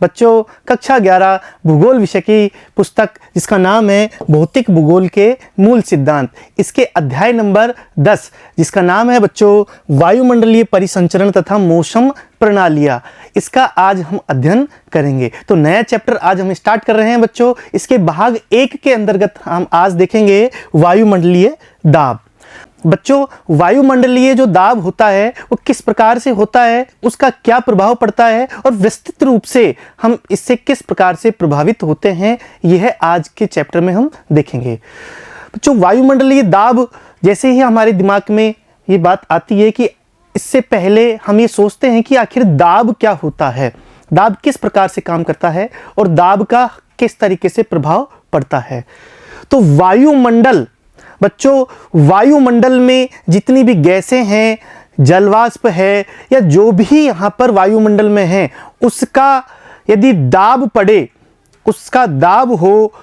बच्चों कक्षा 11 भूगोल विषय की पुस्तक जिसका नाम है भौतिक भूगोल के मूल सिद्धांत, इसके अध्याय नंबर 10 जिसका नाम है बच्चों वायुमंडलीय परिसंचरण तथा मौसम प्रणालियाँ, इसका आज हम अध्ययन करेंगे। तो नया चैप्टर आज हम स्टार्ट कर रहे हैं बच्चों। इसके भाग 1 के अंतर्गत हम आज देखेंगे वायुमंडलीय दाब। बच्चों वायुमंडलीय जो दाब होता है वो किस प्रकार से होता है, उसका क्या प्रभाव पड़ता है और विस्तृत रूप से हम इससे किस प्रकार से प्रभावित होते हैं, यह आज के चैप्टर में हम देखेंगे। बच्चों वायुमंडलीय दाब जैसे ही हमारे दिमाग में ये बात आती है कि इससे पहले हम ये सोचते हैं कि आखिर दाब क्या होता है, दाब किस प्रकार से काम करता है और दाब का किस तरीके से प्रभाव पड़ता है। तो वायुमंडल बच्चों वायुमंडल में जितनी भी गैसें हैं, जलवाष्प है या जो भी यहाँ पर वायुमंडल में है, उसका यदि दाब पड़े, उसका दाब हो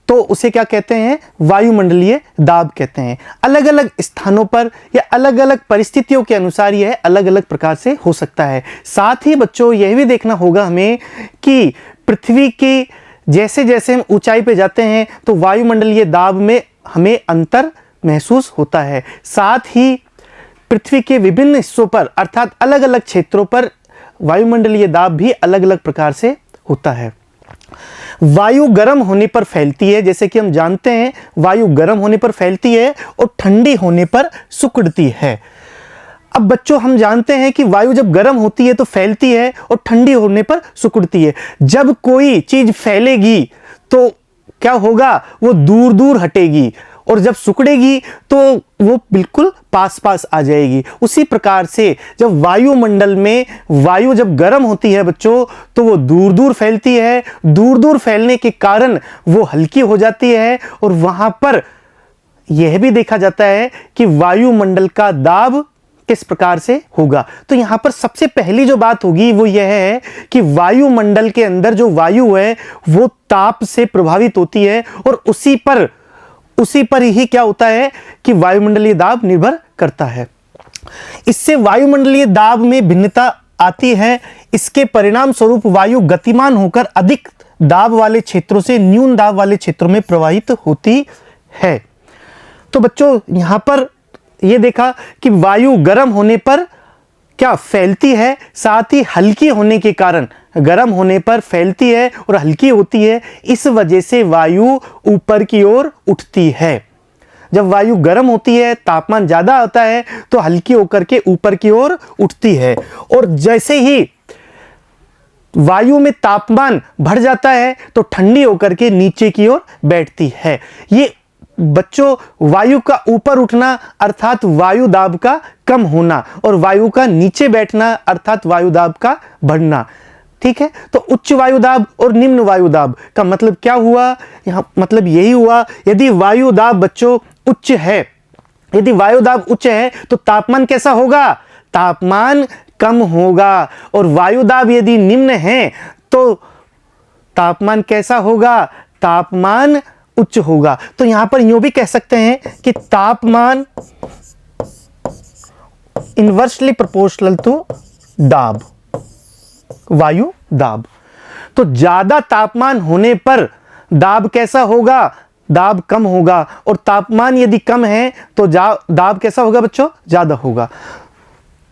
तो उसे क्या कहते हैं, वायुमंडलीय दाब कहते हैं। अलग अलग स्थानों पर या अलग अलग परिस्थितियों के अनुसार यह अलग अलग प्रकार से हो सकता है। साथ ही बच्चों यह भी देखना होगा हमें कि पृथ्वी की जैसे जैसे हम ऊंचाई पे जाते हैं तो वायुमंडलीय दाब में हमें अंतर महसूस होता है। साथ ही पृथ्वी के विभिन्न हिस्सों पर अर्थात अलग अलग क्षेत्रों पर वायुमंडलीय दाब भी अलग अलग प्रकार से होता है। वायु गर्म होने पर फैलती है, जैसे कि हम जानते हैं वायु गर्म होने पर फैलती है और ठंडी होने पर सिकुड़ती है। अब बच्चों हम जानते हैं कि वायु जब गर्म होती है तो फैलती है और ठंडी होने पर सिकुड़ती है। जब कोई चीज फैलेगी तो क्या होगा, वो दूर दूर हटेगी और जब सिकुड़ेगी तो वो बिल्कुल पास पास आ जाएगी। उसी प्रकार से जब वायुमंडल में वायु जब गर्म होती है बच्चों तो वो दूर दूर फैलती है, दूर दूर फैलने के कारण वो हल्की हो जाती है और वहां पर यह भी देखा जाता है कि वायुमंडल का दाब किस प्रकार से होगा। तो यहां पर सबसे पहली जो बात होगी वो यह है कि वायुमंडल के अंदर जो वायु है वो ताप से प्रभावित होती है और उसी पर ही क्या होता है कि वायुमंडलीय दाब निर्भर करता है। इससे वायुमंडलीय दाब में भिन्नता आती है। इसके परिणाम स्वरूप वायु गतिमान होकर अधिक दाब वाले क्षेत्रों से न्यून दाब वाले क्षेत्रों में प्रवाहित होती है। तो बच्चों यहां पर यह देखा कि वायु गर्म होने पर क्या फैलती है, साथ ही हल्की होने के कारण गर्म होने पर फैलती है और हल्की होती है। इस वजह से वायु ऊपर की ओर उठती है। जब वायु गर्म होती है, तापमान ज्यादा आता है तो हल्की होकर के ऊपर की ओर उठती है और जैसे ही वायु में तापमान बढ़ जाता है तो ठंडी होकर के नीचे की ओर बैठती है। ये बच्चों वायु का ऊपर उठना अर्थात वायु दाब का कम होना और वायु का नीचे बैठना अर्थात वायु दाब का बढ़ना। ठीक है, तो उच्च वायु दाब और निम्न वायु दाब का मतलब क्या हुआ, यहां मतलब यही हुआ यदि वायु दाब बच्चों उच्च है, यदि वायु दाब उच्च है तो तापमान कैसा होगा, तापमान कम होगा और वायु दाब यदि निम्न है तो तापमान कैसा होगा, तापमान उच्च होगा। तो यहां पर यूं भी कह सकते हैं कि तापमान इनवर्सली प्रोपोर्शनल टू दाब, वायु दाब। तो ज्यादा तापमान होने पर दाब कैसा होगा, दाब कम होगा और तापमान यदि कम है तो दाब कैसा होगा बच्चों, ज्यादा होगा।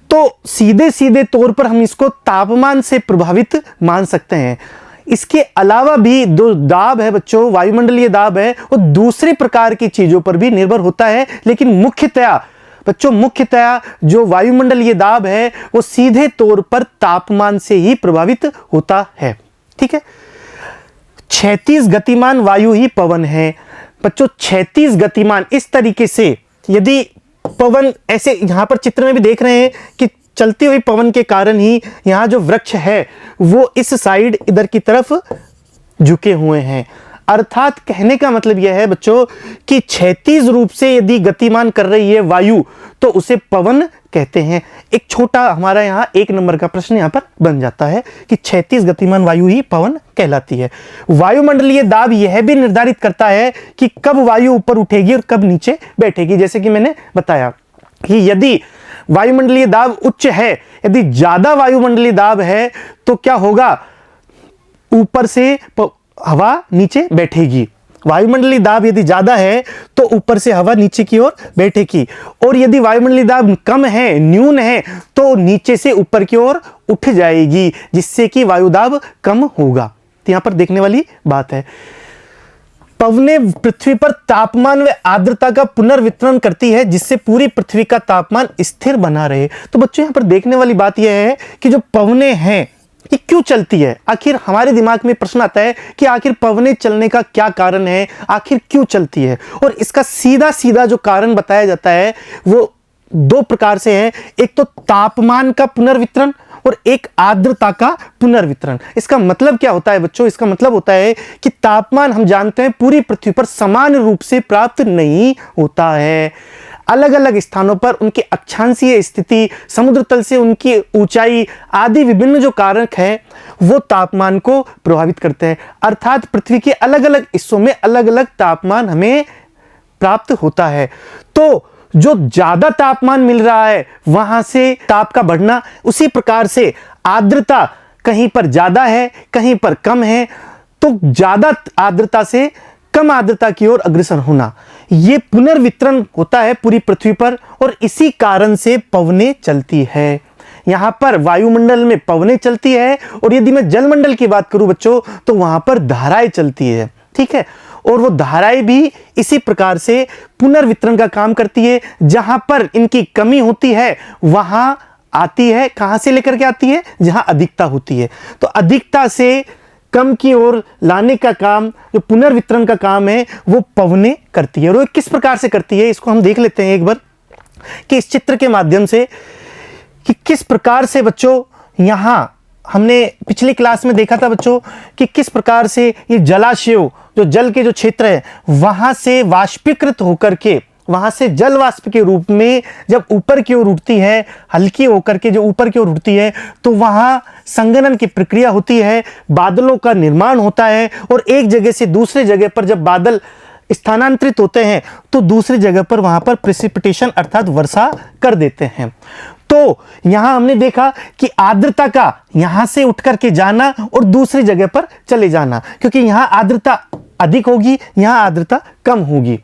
तो सीधे सीधे तौर पर हम इसको तापमान से प्रभावित मान सकते हैं। इसके अलावा भी जो दाब है बच्चों, वायुमंडलीय दाब है, वो दूसरे प्रकार की चीजों पर भी निर्भर होता है, लेकिन मुख्यतया जो वायुमंडलीय दाब है वो सीधे तौर पर तापमान से ही प्रभावित होता है। ठीक है, क्षैतिज गतिमान वायु ही पवन है। बच्चों क्षैतिज गतिमान इस तरीके से यदि पवन ऐसे यहां पर चित्र में भी देख रहे हैं कि चलती हुई पवन के कारण ही यहां जो वृक्ष है वो इस साइड इधर की तरफ झुके हुए हैं। अर्थात कहने का मतलब यह है बच्चों कि क्षैतिज रूप से यदि गतिमान कर रही है वायु तो उसे पवन कहते हैं। एक छोटा हमारा यहां 1 नंबर का प्रश्न यहां पर बन जाता है कि क्षैतिज गतिमान वायु ही पवन कहलाती है। वायुमंडलीय दाब यह भी निर्धारित करता है कि कब वायु ऊपर उठेगी और कब नीचे बैठेगी। जैसे कि मैंने बताया कि यदि वायुमंडलीय दाब उच्च है, यदि ज्यादा वायुमंडलीय दाब है तो क्या होगा, ऊपर से हवा नीचे बैठेगी। वायुमंडलीय दाब यदि ज्यादा है तो ऊपर से हवा नीचे की ओर बैठेगी, और यदि वायुमंडलीय दाब कम है, न्यून है, तो नीचे से ऊपर की ओर उठ जाएगी, जिससे कि वायु दाब कम होगा। तो यहां पर देखने वाली बात है। पवनें पृथ्वी पर तापमान व आर्द्रता का पुनर्वितरण करती है, जिससे पूरी पृथ्वी का तापमान स्थिर बना रहे। तो बच्चों यहां पर देखने वाली बात यह है कि जो पवनें हैं ये क्यों चलती है। आखिर हमारे दिमाग में प्रश्न आता है कि आखिर पवनें चलने का क्या कारण है, आखिर क्यों चलती है। और इसका सीधा सीधा जो कारण बताया जाता है वो दो प्रकार से है। एक तो तापमान का पुनर्वितरण और एक आर्द्रता का पुनर्वितरण। इसका मतलब क्या होता है बच्चों? इसका मतलब होता है कि तापमान हम जानते हैं पूरी पृथ्वी पर समान रूप से प्राप्त नहीं होता है। अलग अलग स्थानों पर उनकी अक्षांशीय स्थिति, समुद्र तल से उनकी ऊंचाई आदि विभिन्न जो कारक हैं वो तापमान को प्रभावित करते हैं। अर्थात पृथ्वी के अलग अलग हिस्सों में अलग अलग तापमान हमें प्राप्त होता है। तो जो ज्यादा तापमान मिल रहा है वहां से ताप का बढ़ना, उसी प्रकार से आर्द्रता कहीं पर ज्यादा है कहीं पर कम है, तो ज्यादा आर्द्रता से कम आर्द्रता की ओर अग्रसर होना, यह पुनर्वितरण होता है पूरी पृथ्वी पर, और इसी कारण से पवनें चलती है। यहां पर वायुमंडल में पवनें चलती है, और यदि मैं जलमंडल की बात करूं बच्चों तो वहां पर धाराएं चलती है। ठीक है, और वो धाराएं भी इसी प्रकार से पुनर्वितरण का काम करती है। जहां पर इनकी कमी होती है वहां आती है, कहां से लेकर के आती है? जहां अधिकता होती है। तो अधिकता से कम की ओर लाने का काम, जो पुनर्वितरण का काम है, वो पवनें करती है। और वो किस प्रकार से करती है इसको हम देख लेते हैं एक बार, कि इस चित्र के माध्यम से कि किस प्रकार से बच्चों यहां हमने पिछली क्लास में देखा था बच्चों कि किस प्रकार से ये जलाशयों, जो जल के जो क्षेत्र है वहां से वाष्पीकृत होकर के, वहां से जल वाष्प के रूप में जब ऊपर की ओर उठती है, हल्की होकर के जो ऊपर की ओर उठती है, तो वहां संघनन की प्रक्रिया होती है, बादलों का निर्माण होता है, और एक जगह से दूसरे जगह पर जब बादल स्थानांतरित होते हैं तो दूसरी जगह पर वहां पर प्रेसिपिटेशन अर्थात वर्षा कर देते हैं। तो यहां हमने देखा कि आर्द्रता का यहां से उठ करके जाना और दूसरी जगह पर चले जाना, क्योंकि यहां आर्द्रता अधिक होगी, यहां आर्द्रता कम होगी।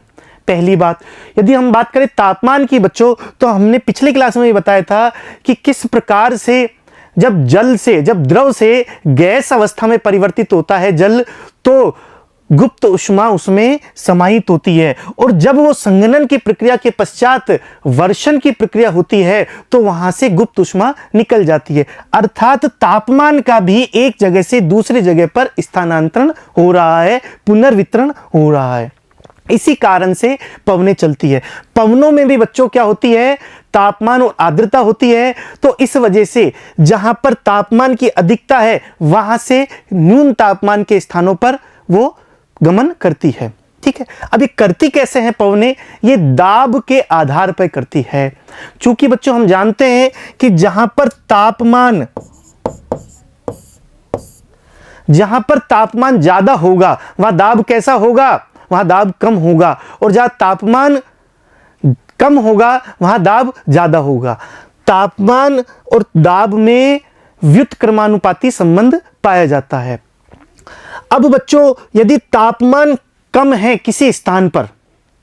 पहली बात, यदि हम बात करें तापमान की बच्चों, तो हमने पिछली क्लास में भी बताया था कि किस प्रकार से जब जल से, जब द्रव से गैस अवस्था में परिवर्तित होता है जल, तो गुप्त उष्मा उसमें समाहित होती है, और जब वो संघनन की प्रक्रिया के पश्चात वर्षण की प्रक्रिया होती है तो वहां से गुप्त उष्मा निकल जाती है। अर्थात तापमान का भी एक जगह से दूसरी जगह पर स्थानांतरण हो रहा है, पुनर्वितरण हो रहा है। इसी कारण से पवनें चलती है। पवनों में भी बच्चों क्या होती है? तापमान और आर्द्रता होती है। तो इस वजह से जहां पर तापमान की अधिकता है वहां से न्यून तापमान के स्थानों पर वो गमन करती है। ठीक है, अब ये करती कैसे हैं पवनें? ये दाब के आधार पर करती है। चूंकि बच्चों हम जानते हैं कि जहां पर तापमान ज्यादा होगा वहां दाब कैसा होगा? वहां दाब कम होगा, और जहां तापमान कम होगा वहां दाब ज्यादा होगा। तापमान और दाब में व्युत्क्रमानुपाती संबंध पाया जाता है। अब बच्चों यदि तापमान कम है किसी स्थान पर,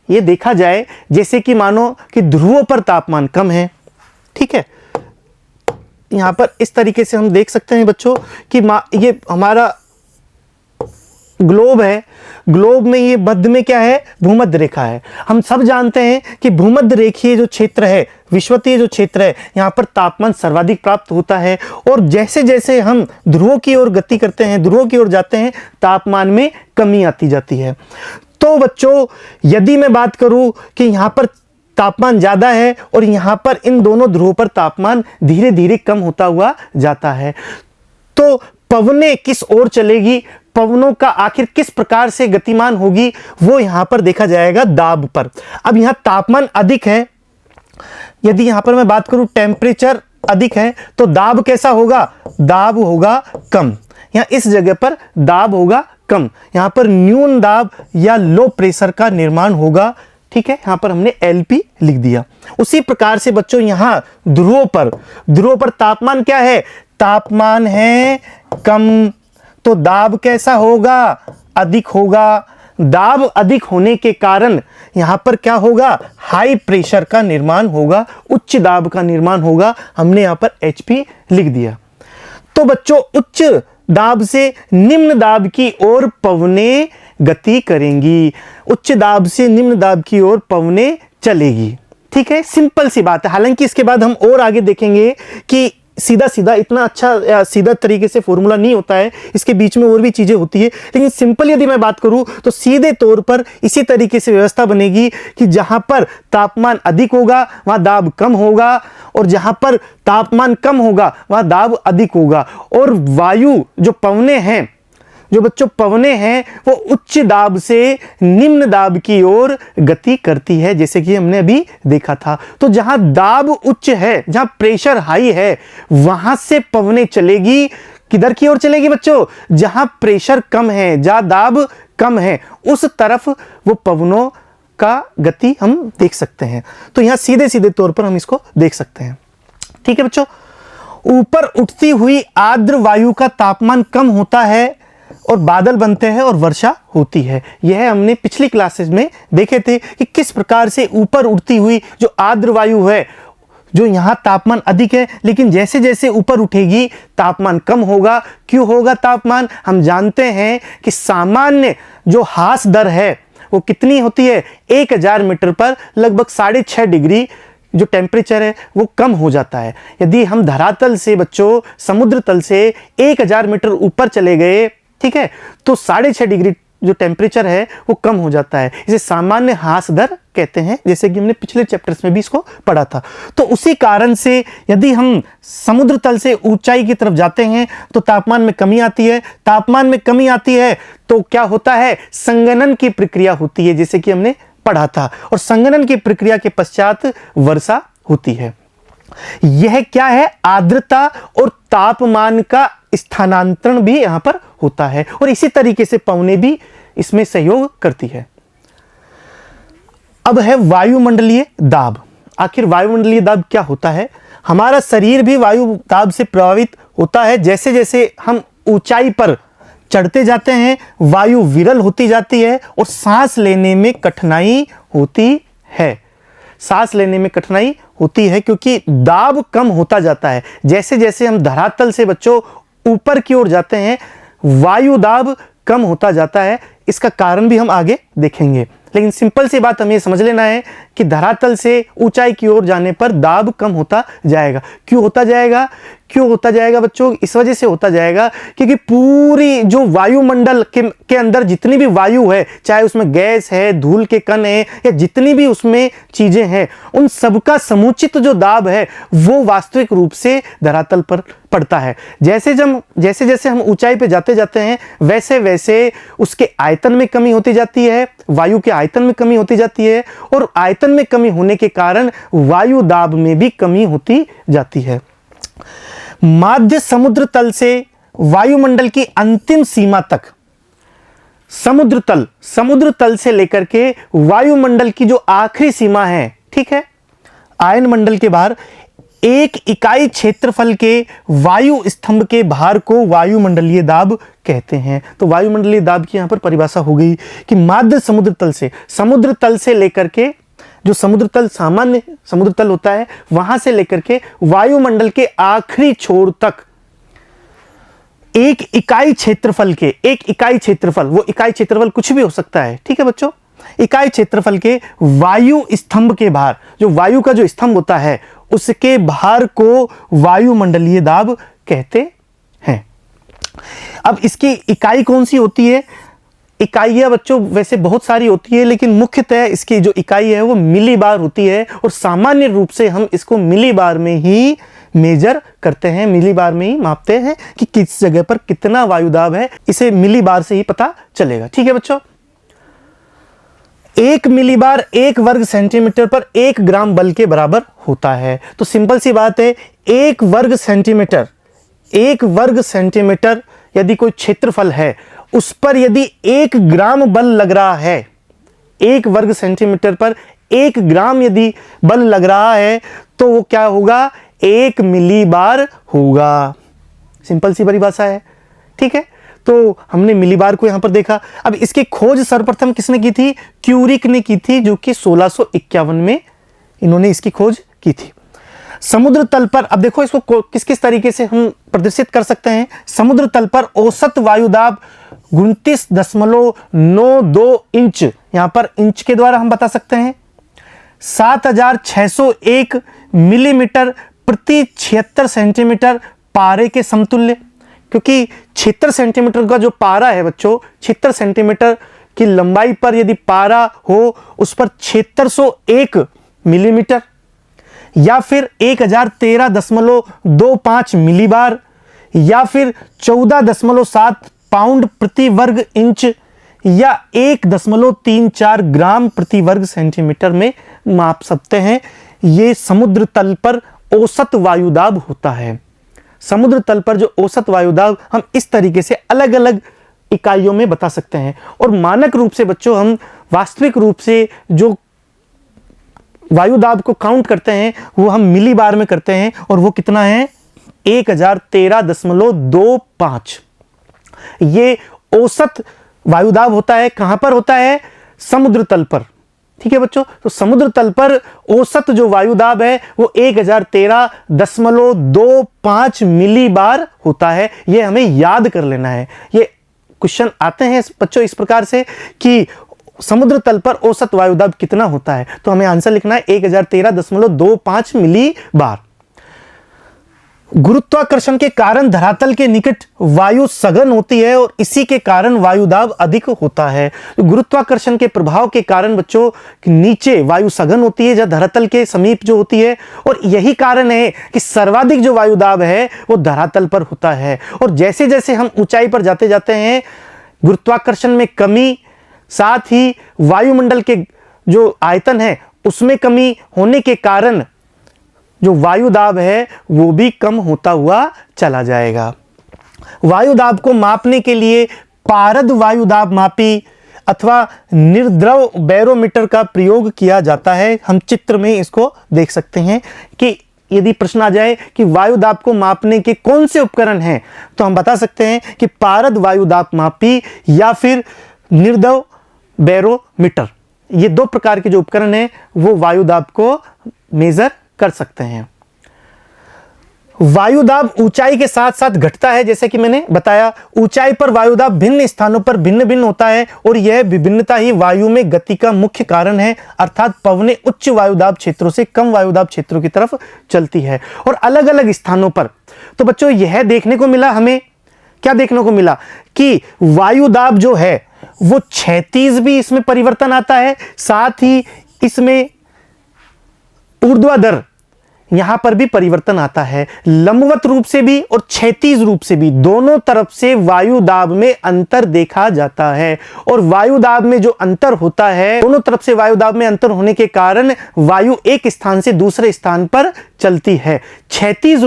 यह देखा जाए जैसे कि मानो कि ध्रुवों पर तापमान कम है, ठीक है, यहां पर इस तरीके से हम देख सकते हैं बच्चों कि ये हमारा ग्लोब है, ग्लोब में ये मध्य में क्या है? भूमध्य रेखा है। हम सब जानते हैं कि भूमध्य रेखीय जो क्षेत्र है, विषुवतीय जो क्षेत्र है, यहाँ पर तापमान सर्वाधिक प्राप्त होता है, और जैसे जैसे हम ध्रुवों की ओर गति करते हैं, ध्रुवों की ओर जाते हैं, तापमान में कमी आती जाती है। तो बच्चों यदि मैं बात करूं कि यहाँ पर तापमान ज्यादा है और यहाँ पर इन दोनों ध्रुवों पर तापमान धीरे धीरे कम होता हुआ जाता है, तो पवनें किस ओर चलेगी, पवनों का आखिर किस प्रकार से गतिमान होगी, वो यहां पर देखा जाएगा दाब पर। अब यहां तापमान अधिक है, यदि यहां पर मैं बात करूं टेम्परेचर अधिक है, तो दाब कैसा होगा? दाब होगा कम। यहां इस जगह पर दाब होगा कम, यहां पर न्यून दाब या लो प्रेशर का निर्माण होगा। ठीक है, यहां पर हमने एलपी लिख दिया। उसी प्रकार से बच्चों यहां ध्रुवों पर तापमान क्या है? तापमान है कम, तो दाब कैसा होगा? अधिक होगा। दाब अधिक होने के कारण यहां पर क्या होगा? हाई प्रेशर का निर्माण होगा, उच्च दाब का निर्माण होगा। हमने यहां पर HP लिख दिया। तो बच्चों उच्च दाब से निम्न दाब की ओर पवनें गति करेंगी, उच्च दाब से निम्न दाब की ओर पवनें चलेगी। ठीक है, सिंपल सी बात है। हालांकि इसके बाद हम और आगे देखेंगे कि सीधा सीधा इतना अच्छा सीधा तरीके से फॉर्मूला नहीं होता है, इसके बीच में और भी चीजें होती है। लेकिन सिंपल यदि मैं बात करूं तो सीधे तौर पर इसी तरीके से व्यवस्था बनेगी कि जहां पर तापमान अधिक होगा वहां दाब कम होगा, और जहां पर तापमान कम होगा वहां दाब अधिक होगा। और वायु जो पवने हैं, जो बच्चों पवने हैं, वो उच्च दाब से निम्न दाब की ओर गति करती है, जैसे कि हमने अभी देखा था। तो जहां दाब उच्च है, जहां प्रेशर हाई है, वहां से पवने चलेगी। किधर की ओर चलेगी बच्चों? जहां प्रेशर कम है, जहां दाब कम है, उस तरफ वो पवनों का गति हम देख सकते हैं। तो यहां सीधे सीधे तौर पर हम इसको देख सकते हैं। ठीक है बच्चों, ऊपर उठती हुई आर्द्र वायु का तापमान कम होता है और बादल बनते हैं और वर्षा होती है। यह हमने पिछली क्लासेस में देखे थे कि किस प्रकार से ऊपर उठती हुई जो आर्द्र वायु है, जो यहाँ तापमान अधिक है, लेकिन जैसे जैसे ऊपर उठेगी तापमान कम होगा। क्यों होगा तापमान? हम जानते हैं कि सामान्य जो ह्रास दर है वो कितनी होती है? 1000 मीटर पर लगभग 6.5 डिग्री जो टेम्परेचर है वो कम हो जाता है। यदि हम धरातल से बच्चों समुद्र तल से 1000 मीटर ऊपर चले गए, ठीक है, तो 6.5 डिग्री जो टेम्परेचर है वो कम हो जाता है। इसे सामान्य ह्रास दर कहते हैं, जैसे कि हमने पिछले चैप्टर्स में भी इसको पढ़ा था। तो उसी कारण से यदि हम समुद्र तल से ऊंचाई की तरफ जाते हैं तो तापमान में कमी आती है। तापमान में कमी आती है तो क्या होता है? संघनन की प्रक्रिया होती है, जैसे कि हमने पढ़ा था। और संघनन की प्रक्रिया के पश्चात वर्षा होती है। यह क्या है? आर्द्रता और तापमान का स्थानांतरण भी यहां पर होता है, और इसी तरीके से पवनें भी इसमें सहयोग करती है। अब है वायुमंडलीय दाब। आखिर वायुमंडलीय दाब क्या होता है? हमारा शरीर भी वायु दाब से प्रभावित होता है। जैसे जैसे हम ऊंचाई पर चढ़ते जाते हैं वायु विरल होती जाती है और सांस लेने में कठिनाई होती है। सांस लेने में कठिनाई होती है क्योंकि दाब कम होता जाता है। जैसे जैसे हम धरातल से बच्चों ऊपर की ओर जाते हैं वायु दाब कम होता जाता है। इसका कारण भी हम आगे देखेंगे, लेकिन सिंपल सी बात हमें समझ लेना है कि धरातल से ऊंचाई की ओर जाने पर दाब कम होता जाएगा। क्यों होता जाएगा? क्यों होता जाएगा बच्चों? इस वजह से होता जाएगा क्योंकि पूरी जो वायुमंडल के अंदर जितनी भी वायु है, चाहे उसमें गैस है, धूल के कण है, या जितनी भी उसमें चीजें हैं, उन सबका समुचित जो दाब है वो वास्तविक रूप से धरातल पर पड़ता है। जैसे जैसे हम ऊंचाई पे जाते जाते हैं वैसे वैसे उसके आयतन में कमी होती जाती है, वायु के आयतन में कमी होती जाती है, और आयतन में कमी होने के कारण वायु दाब में भी कमी होती जाती है। माध्य समुद्र तल से वायुमंडल की अंतिम सीमा तक, समुद्र तल से लेकर के वायुमंडल की जो आखिरी सीमा है, ठीक है, आयन मंडल के बाहर 1 इकाई क्षेत्रफल के वायु स्तंभ के भार को वायुमंडलीय दाब कहते हैं। तो वायुमंडलीय दाब की यहां पर परिभाषा हो गई कि माध्य समुद्र तल से लेकर के, जो समुद्र तल सामान्य समुद्र तल होता है, वहां से लेकर के वायुमंडल के आखिरी छोर तक 1 इकाई क्षेत्रफल के, वो इकाई क्षेत्रफल कुछ भी हो सकता है, ठीक है बच्चों, इकाई क्षेत्रफल के वायु स्तंभ के भार, जो वायु का जो स्तंभ होता है उसके भार को वायुमंडलीय दाब कहते हैं। अब इसकी इकाई कौन सी होती है? इकाइयां बच्चों वैसे बहुत सारी होती है, लेकिन मुख्यतः इसकी जो इकाई है वो मिली बार होती है, और सामान्य रूप से हम इसको मिली बार में ही मेजर करते हैं, मिली बार में ही मापते हैं कि किस जगह पर कितना वायुदाब है, इसे मिली बार से ही पता चलेगा। ठीक है बच्चों, 1 मिलीबार 1 वर्ग सेंटीमीटर पर 1 ग्राम बल के बराबर होता है। तो सिंपल सी बात है, 1 वर्ग सेंटीमीटर यदि कोई क्षेत्रफल है उस पर यदि 1 ग्राम बल लग रहा है, 1 वर्ग सेंटीमीटर पर 1 ग्राम यदि बल लग रहा है तो वो क्या होगा? 1 मिलीबार होगा। सिंपल सी परिभाषा है, ठीक है। तो हमने मिलीबार को यहां पर देखा। अब इसकी खोज सर्वप्रथम किसने की थी? क्यूरिक ने की थी, जो कि 1651 में इन्होंने इसकी खोज की थी। समुद्र तल पर, अब देखो इसको किस किस तरीके से हम प्रदर्शित कर सकते हैं। समुद्र तल पर औसत वायुदाब 29.92 इंच, यहां पर इंच के द्वारा हम बता सकते हैं। 7601 मिलीमीटर प्रति 76 सेंटीमीटर पारे के समतुल्य, क्योंकि 76 सेंटीमीटर का जो पारा है बच्चों, 76 सेंटीमीटर की लंबाई पर यदि पारा हो उस पर 7601 मिलीमीटर, या फिर 1013.25 मिलीबार, या फिर 14.7 पाउंड प्रति वर्ग इंच, या 1.34 ग्राम प्रति वर्ग सेंटीमीटर में माप सकते हैं। यह समुद्र तल पर औसत वायुदाब होता है। समुद्र तल पर जो औसत वायुदाब हम इस तरीके से अलग अलग इकाइयों में बता सकते हैं। और मानक रूप से बच्चों हम वास्तविक रूप से जो वायुदाब को काउंट करते हैं वो हम मिलीबार में करते हैं, और वो कितना है? 1013.25। ये औसत वायुदाब होता है। कहां पर होता है? समुद्र तल पर। ठीक है बच्चों, तो समुद्र तल पर औसत जो वायुदाब है वो 1013.25 मिलीबार होता है। ये हमें याद कर लेना है। ये क्वेश्चन आते हैं बच्चों इस प्रकार से कि समुद्र तल पर औसत वायुदाब कितना होता है, तो हमें आंसर लिखना है 1013.25 मिलीबार। गुरुत्वाकर्षण के कारण धरातल के निकट वायु सघन होती है और इसी के कारण वायुदाब अधिक होता है। गुरुत्वाकर्षण के प्रभाव के कारण बच्चों नीचे वायु सघन होती है, जहां धरातल के समीप जो होती है, और यही कारण है कि सर्वाधिक जो वायुदाब है वो धरातल पर होता है। और जैसे जैसे हम ऊंचाई पर जाते जाते हैं, गुरुत्वाकर्षण में कमी, साथ ही वायुमंडल के जो आयतन है उसमें कमी होने के कारण जो वायुदाब है वो भी कम होता हुआ चला जाएगा। वायुदाब को मापने के लिए पारद वायुदाब मापी अथवा निर्द्रव बैरोमीटर का प्रयोग किया जाता है। हम चित्र में इसको देख सकते हैं कि यदि प्रश्न आ जाए कि वायुदाब को मापने के कौन से उपकरण हैं, तो हम बता सकते हैं कि पारद वायुदाब मापी या फिर निर्द्रव बैरोमीटर। ये दो प्रकार के जो उपकरण हैं वो वायुदाब को मेजर कर सकते हैं। वायुदाब ऊंचाई के साथ साथ घटता है, जैसे कि मैंने बताया। ऊंचाई पर वायुदाब भिन्न स्थानों पर भिन्न भिन्न होता है और यह विभिन्नता ही वायु में गति का मुख्य कारण है, अर्थात पवनें उच्च वायुदाब क्षेत्रों से कम वायुदाब क्षेत्रों की तरफ चलती है और अलग अलग स्थानों पर। तो बच्चों यह देखने को मिला, हमें क्या देखने को मिला कि वायुदाब जो है वो क्षैतिज भी इसमें परिवर्तन आता है, साथ ही इसमें ऊर्ध्वाधर यहां पर भी परिवर्तन आता है। लंबवत रूप से भी और क्षैतिज रूप से भी दोनों तरफ से वायुदाब में अंतर देखा जाता है। और वायुदाब में जो अंतर होता है, दोनों तरफ से वायुदाब में अंतर होने के कारण वायु एक स्थान से दूसरे स्थान पर चलती है। क्षैतिज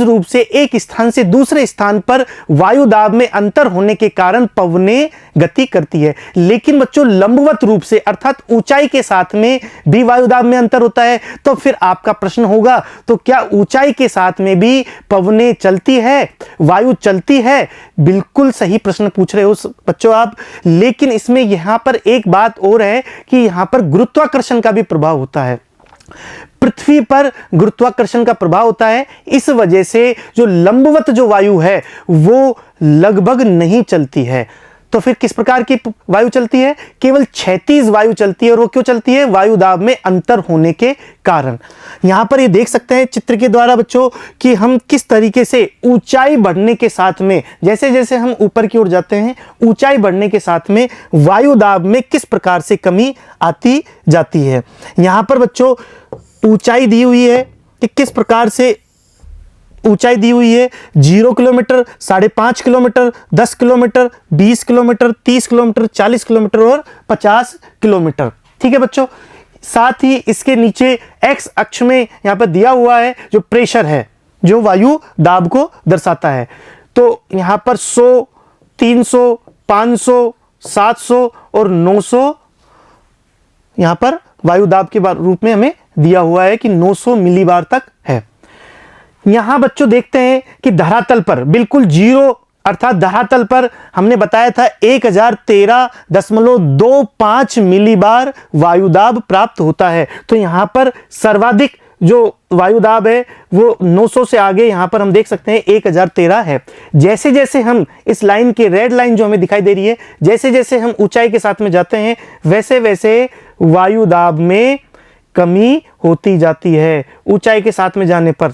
रूप से एक स्थान से दूसरे स्थान पर वायुदाब में अंतर होने के कारण पवनें गति करती है। लेकिन बच्चों लंबवत रूप से अर्थात ऊंचाई के साथ में भी वायुदाब में अंतर होता है। तो फिर आपका प्रश्न होगा, तो क्या ऊंचाई के साथ में भी पवनें चलती है, वायु चलती है? बिल्कुल सही प्रश्न पूछ रहे हो बच्चों आप। लेकिन इसमें यहां पर एक बात और है कि यहां पर गुरुत्वाकर्षण का भी प्रभाव होता है। पृथ्वी पर गुरुत्वाकर्षण का प्रभाव होता है, इस वजह से जो लंबवत जो वायु है वो लगभग नहीं चलती है। तो फिर किस प्रकार की वायु चलती है? केवल क्षैतिज वायु चलती है। और वो क्यों चलती है? वायुदाब में अंतर होने के कारण। यहां पर ये देख सकते हैं चित्र के द्वारा बच्चों कि हम किस तरीके से ऊंचाई बढ़ने के साथ में, जैसे जैसे हम ऊपर की ओर जाते हैं, ऊंचाई बढ़ने के साथ में वायुदाब में किस प्रकार से कमी आती जाती है। यहां पर बच्चों ऊंचाई दी हुई है कि किस प्रकार से ऊंचाई दी हुई है। 0 kilometre, 5.5 kilometre, 10 kilometre, 20 kilometre, 30 kilometre, 40 kilometre और 50 किलोमीटर। ठीक है बच्चों, साथ ही इसके नीचे एक्स अक्ष में यहां पर दिया हुआ है जो प्रेशर है, जो वायु दाब को दर्शाता है। तो यहां पर 100, 300, 500, 700 और 900 यहां पर वायु दाब के रूप में हमें दिया हुआ है कि 900 मिलीबार तक है। यहां बच्चों देखते हैं कि धरातल पर बिल्कुल 0 अर्थात धरातल पर हमने बताया था 1013.25 मिलीबार वायुदाब प्राप्त होता है। तो यहां पर सर्वाधिक जो वायुदाब है वो 900 से आगे यहां पर हम देख सकते हैं 1013 है। जैसे जैसे हम इस लाइन की रेड लाइन जो हमें दिखाई दे रही है, जैसे जैसे हम ऊंचाई के साथ में जाते हैं वैसे वैसे वायुदाब में कमी होती जाती है ऊंचाई के साथ में जाने पर।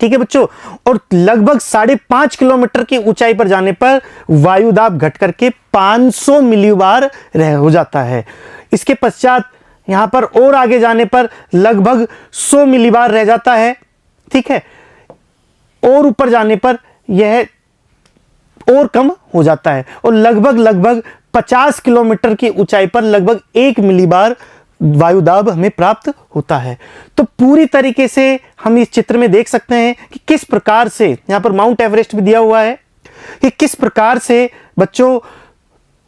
ठीक है बच्चों, और लगभग 5.5 किलोमीटर की ऊंचाई पर जाने पर वायुदाब घट करके 500 मिलीबार हो जाता है। इसके पश्चात यहां पर और आगे जाने पर लगभग 100 मिलीबार रह जाता है। ठीक है, और ऊपर जाने पर यह और कम हो जाता है और लगभग 50 किलोमीटर की ऊंचाई पर लगभग 1 मिलीबार वायुदाब हमें प्राप्त होता है। तो पूरी तरीके से हम इस चित्र में देख सकते हैं कि किस प्रकार से, यहां पर माउंट एवरेस्ट भी दिया हुआ है, कि किस प्रकार से बच्चों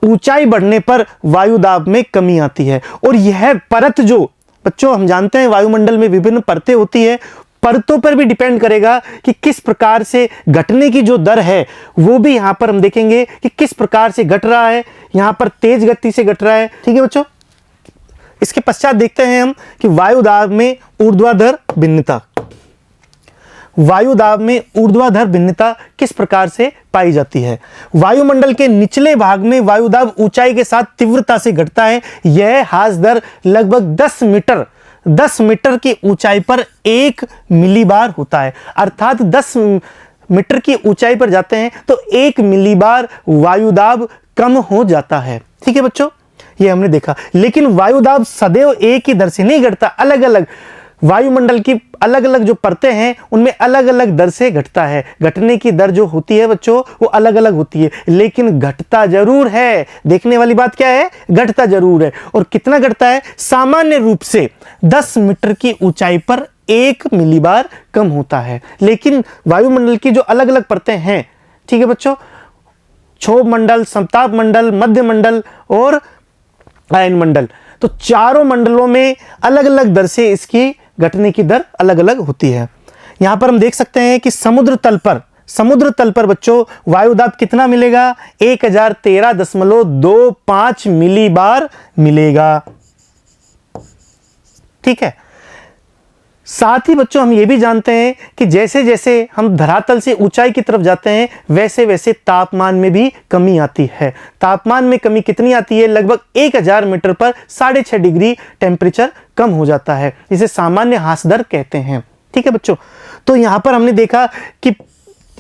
ऊंचाई बढ़ने पर वायुदाब में कमी आती है। और यह परत जो बच्चों हम जानते हैं वायुमंडल में विभिन्न परतें होती है, परतों पर भी डिपेंड करेगा कि किस प्रकार से घटने की जो दर है वो भी यहां पर हम देखेंगे कि किस प्रकार से घट रहा है। यहां पर तेज गति से घट रहा है। ठीक है बच्चों, इसके पश्चात देखते हैं हम कि वायुदाब में ऊर्ध्वाधर भिन्नता, वायुदाब में ऊर्ध्वाधर भिन्नता किस प्रकार से पाई जाती है। वायुमंडल के निचले भाग में वायुदाब ऊंचाई के साथ तीव्रता से घटता है। यह ह्रास दर लगभग 10 मीटर की ऊंचाई पर 1 मिलीबार होता है। अर्थात 10 मीटर की ऊंचाई पर जाते हैं तो 1 मिलीबार वायुदाब कम हो जाता है। ठीक है बच्चों, ये हमने देखा। लेकिन वायुदाब सदैव एक ही दर से नहीं घटता, अलग अलग वायुमंडल की अलग अलग जो परतें हैं उनमें अलग अलग दर से घटता है। घटने की दर जो होती है बच्चों वो अलग अलग होती है, लेकिन घटता जरूर है। देखने वाली बात क्या है, घटता जरूर है। और कितना घटता है, सामान्य रूप से 10 मीटर की ऊंचाई पर 1 मिलीबार कम होता है। लेकिन वायुमंडल की जो अलग अलग परतें हैं, ठीक है बच्चों, क्षोभ मंडल, समताप मंडल, मध्य मंडल और आयन मंडल, तो चारों मंडलों में अलग अलग दर से इसकी घटने की दर अलग अलग होती है। यहां पर हम देख सकते हैं कि समुद्र तल पर बच्चों वायुदाब कितना मिलेगा, 1013.25 मिलीबार मिलेगा। ठीक है, साथ ही बच्चों हम ये भी जानते हैं कि जैसे जैसे हम धरातल से ऊंचाई की तरफ जाते हैं वैसे वैसे तापमान में भी कमी आती है। तापमान में कमी कितनी आती है, लगभग 1000 मीटर पर 6.5 डिग्री टेम्परेचर कम हो जाता है, जिसे सामान्य ह्रास दर कहते हैं। ठीक है बच्चों, तो यहां पर हमने देखा कि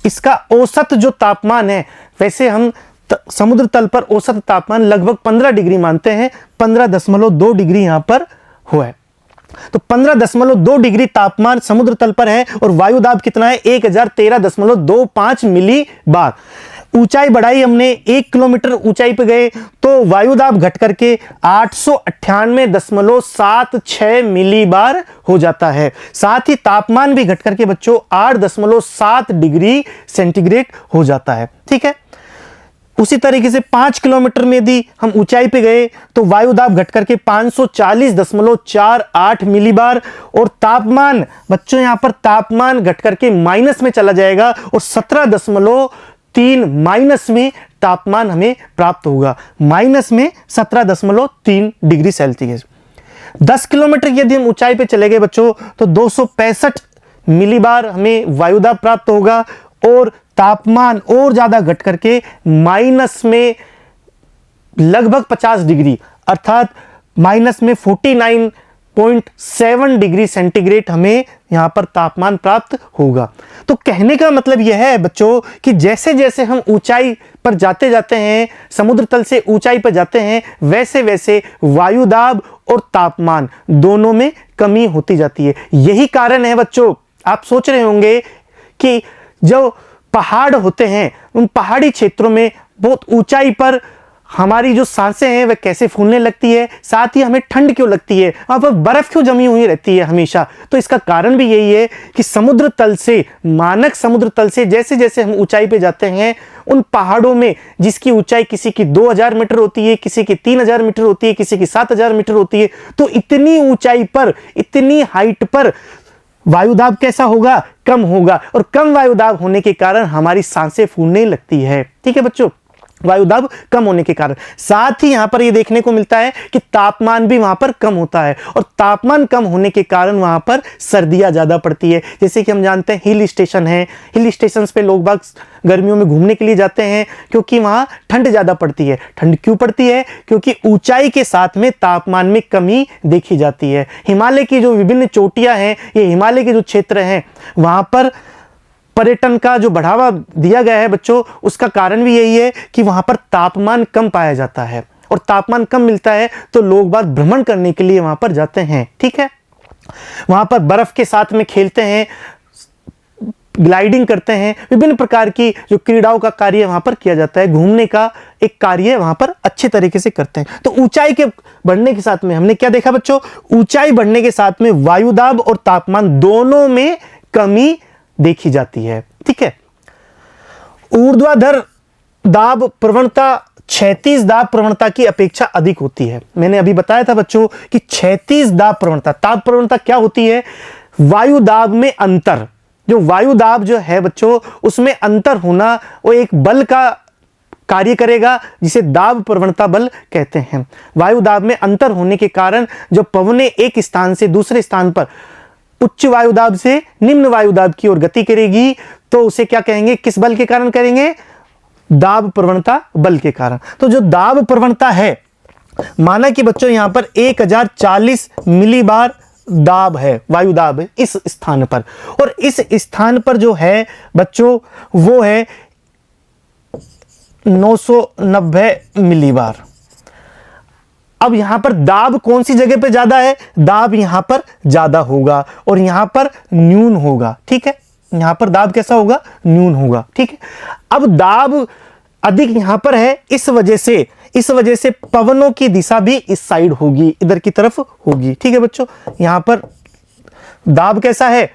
इसका औसत जो तापमान है, वैसे हम समुद्र तल पर औसत तापमान लगभग 15 डिग्री मानते हैं, 15.2 डिग्री यहां पर हुआ है। तो 15.2 डिग्री तापमान समुद्र तल पर है और वायुदाब कितना है, 1013.25 मिली बार। ऊंचाई बढ़ाई हमने, 1 किलोमीटर ऊंचाई पे गए तो वायुदाब घट करके 898.76 मिली बार हो जाता है। साथ ही तापमान भी घट करके बच्चों 8.7 डिग्री सेंटीग्रेड हो जाता है। ठीक है, उसी तरीके से 5 किलोमीटर में यदि हम ऊंचाई पे गए तो वायुदाब घट करके 540.48 मिलीबार और तापमान बच्चों यहां पर तापमान घट करके माइनस में चला जाएगा और 17.3 माइनस में तापमान हमें प्राप्त होगा, माइनस में 17.3 डिग्री सेल्सियस। 10 किलोमीटर यदि हम ऊंचाई पे चले गए बच्चों तो 265 मिलीबार हमें वायुदाब प्राप्त होगा और तापमान और ज्यादा घट करके माइनस में लगभग 50 डिग्री अर्थात माइनस में 49.7 डिग्री सेंटीग्रेड हमें यहां पर तापमान प्राप्त होगा। तो कहने का मतलब यह है बच्चों कि जैसे जैसे हम ऊंचाई पर जाते जाते हैं, समुद्र तल से ऊंचाई पर जाते हैं, वैसे वैसे वायुदाब और तापमान दोनों में कमी होती जाती है। यही कारण है बच्चों, आप सोच रहे होंगे कि जो पहाड़ होते हैं उन पहाड़ी क्षेत्रों में बहुत ऊंचाई पर हमारी जो सांसें हैं वह कैसे फूलने लगती है, साथ ही हमें ठंड क्यों लगती है, वहां पर बर्फ क्यों जमी हुई रहती है हमेशा। तो इसका कारण भी यही है कि समुद्र तल से, मानक समुद्र तल से जैसे जैसे हम ऊंचाई पे जाते हैं, उन पहाड़ों में जिसकी ऊंचाई किसी की 2000 मीटर होती है, किसी की 3000 मीटर होती है, किसी की 7000 मीटर होती है, तो इतनी ऊंचाई पर, इतनी हाइट पर वायुदाब कैसा होगा, कम होगा, और कम वायुदाब होने के कारण हमारी सांसें फूलने लगती है। ठीक है बच्चों, वायुदाब कम होने के कारण। साथ ही यहां पर ये देखने को मिलता है कि तापमान भी वहां पर कम होता है, और तापमान कम होने के कारण वहां पर सर्दियां ज्यादा पड़ती है। जैसे कि हम जानते हैं हिल स्टेशन है, हिल स्टेशन पे लोग बाग गर्मियों में घूमने के लिए जाते हैं क्योंकि वहां ठंड ज्यादा पड़ती है। ठंड क्यों पड़ती है? क्योंकि ऊंचाई के साथ में तापमान में कमी देखी जाती है। हिमालय की जो विभिन्न चोटियां हैं, ये हिमालय के जो क्षेत्र हैं, वहां पर पर्यटन का जो बढ़ावा दिया गया है बच्चों, उसका कारण भी यही है कि वहां पर तापमान कम पाया जाता है, और तापमान कम मिलता है तो लोग बाग भ्रमण करने के लिए वहां पर जाते हैं। ठीक है, वहां पर बर्फ के साथ में खेलते हैं, ग्लाइडिंग करते हैं, विभिन्न प्रकार की जो क्रीड़ाओं का कार्य वहां पर किया जाता है, घूमने का एक कार्य वहां पर अच्छे तरीके से करते हैं। तो ऊंचाई के बढ़ने के साथ में हमने क्या देखा बच्चों? ऊंचाई बढ़ने के साथ में वायुदाब और तापमान दोनों में कमी देखी जाती है। ठीक है, ऊर्ध्वाधर दाब प्रवणता क्षैतिज दाब प्रवणता की अपेक्षा अधिक होती है। मैंने अभी बताया था बच्चों कि क्षैतिज दाब प्रवणता, दाब प्रवणता क्या होती है? वायु दाब में अंतर, जो वायु दाब जो है बच्चों, उसमें अंतर होना वो एक बल का कार्य करेगा जिसे दाब प्रवणता बल कहते हैं। वायु दाब में अंतर होने के कारण जो पवनें एक स्थान से दूसरे स्थान पर उच्च वायुदाब से निम्न वायुदाब की ओर गति करेगी, तो उसे क्या कहेंगे? किस बल के कारण करेंगे? दाब प्रवणता बल के कारण। तो जो दाब प्रवणता है, माना कि बच्चों यहां पर 1040 मिलीबार दाब है, वायुदाब है इस स्थान पर, और इस स्थान पर जो है बच्चों वो है 990 मिलीबार। अब यहां पर दाब कौन सी जगह पे ज्यादा है? दाब यहां पर ज्यादा होगा और यहां पर न्यून होगा। ठीक है, यहां पर दाब कैसा होगा? न्यून होगा। ठीक है, अब दाब अधिक यहां पर है, इस वजह से पवनों की दिशा भी इस साइड होगी, इधर की तरफ होगी। ठीक है बच्चों, यहां पर दाब कैसा है?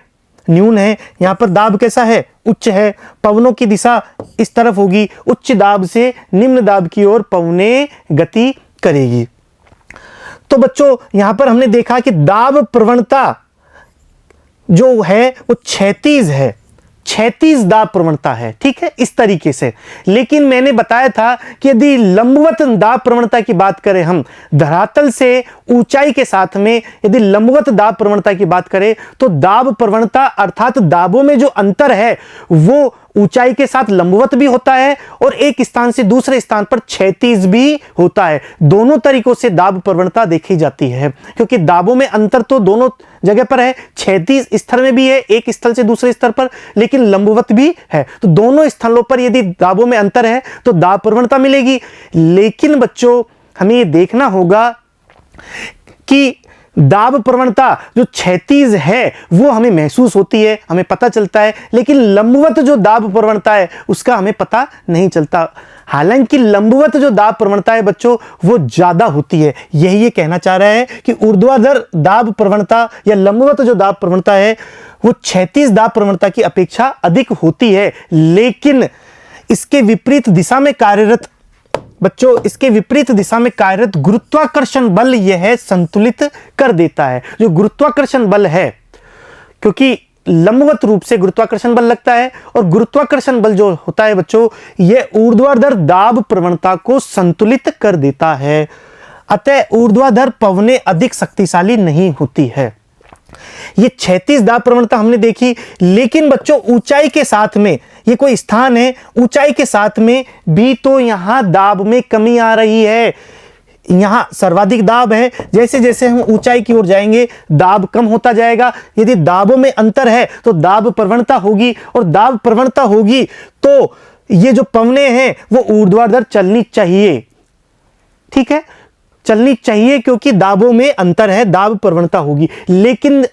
न्यून है। यहां पर दाब कैसा है? उच्च है। पवनों की दिशा इस तरफ होगी, उच्च दाब से निम्न दाब की ओर पवनें गति करेगी। तो बच्चों यहां पर हमने देखा कि दाब प्रवणता जो है वो क्षैतिज है, क्षैतिज दाब प्रवणता है। ठीक है, इस तरीके से। लेकिन मैंने बताया था कि यदि लंबवत दाब प्रवणता की बात करें, हम धरातल से ऊंचाई के साथ में यदि लंबवत दाब प्रवणता की बात करें, तो दाब प्रवणता अर्थात दाबों में जो अंतर है वो ऊंचाई के साथ लंबवत भी होता है और एक स्थान से दूसरे स्थान पर क्षैतिज भी होता है। दोनों तरीकों से दाब प्रवणता देखी जाती है, क्योंकि दाबों में अंतर तो दोनों जगह पर है, क्षैतिज स्तर में भी है एक स्थल से दूसरे स्तर पर, लेकिन लंबवत भी है। तो दोनों स्थलों पर यदि दाबों में अंतर है तो दाब प्रवणता मिलेगी। लेकिन बच्चों हमें यह देखना होगा कि दाब प्रवणता जो क्षैतिज है वो हमें महसूस होती है, हमें पता चलता है, लेकिन लंबवत जो दाब प्रवणता है उसका हमें पता नहीं चलता। हालांकि लंबवत जो दाब प्रवणता है बच्चों वो ज्यादा होती है। यही ये कहना चाह रहा है कि ऊर्ध्वाधर दाब प्रवणता या लंबवत जो दाब प्रवणता है वो क्षैतिज दाब प्रवणता की अपेक्षा अधिक होती है। लेकिन इसके विपरीत दिशा में कार्यरत बच्चों, इसके विपरीत दिशा में कार्यरत गुरुत्वाकर्षण बल यह संतुलित कर देता है। जो गुरुत्वाकर्षण बल है, क्योंकि लंबवत रूप से गुरुत्वाकर्षण बल लगता है और गुरुत्वाकर्षण बल जो होता है बच्चों यह ऊर्ध्वाधर दाब प्रवणता को संतुलित कर देता है। अतः ऊर्ध्वाधर पवनें अधिक शक्तिशाली नहीं होती है। ये क्षैतिज दाब प्रवणता हमने देखी, लेकिन बच्चों ऊंचाई के साथ में ये कोई स्थान है, ऊंचाई के साथ में भी तो यहां दाब में कमी आ रही है। यहां सर्वाधिक दाब है, जैसे जैसे हम ऊंचाई की ओर जाएंगे दाब कम होता जाएगा। यदि दाबों में अंतर है तो दाब प्रवणता होगी, और दाब प्रवणता होगी तो ये जो पवनें हैं वो ऊर्ध्वाधर चलनी चाहिए। ठीक है, चलनी चाहिए, क्योंकि दाबों में अंतर है, दाब प्रवणता होगी, लेकिन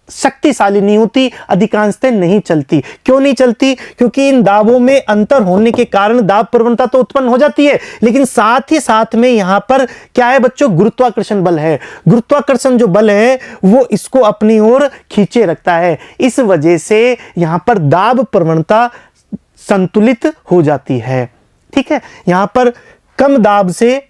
शक्तिशाली नहीं होती, अधिकांशतः नहीं चलती। क्यों नहीं चलती? क्योंकि इन दाबों में अंतर होने के कारण दाब प्रवणता तो उत्पन्न हो जाती है, लेकिन साथ ही साथ में यहां पर क्या है बच्चों? गुरुत्वाकर्षण बल है। गुरुत्वाकर्षण जो बल है वो इसको अपनी ओर खींचे रखता है। इस वजह से यहां पर दाब प्रवणता संतुलित हो जाती है। ठीक है, यहां पर कम दाब से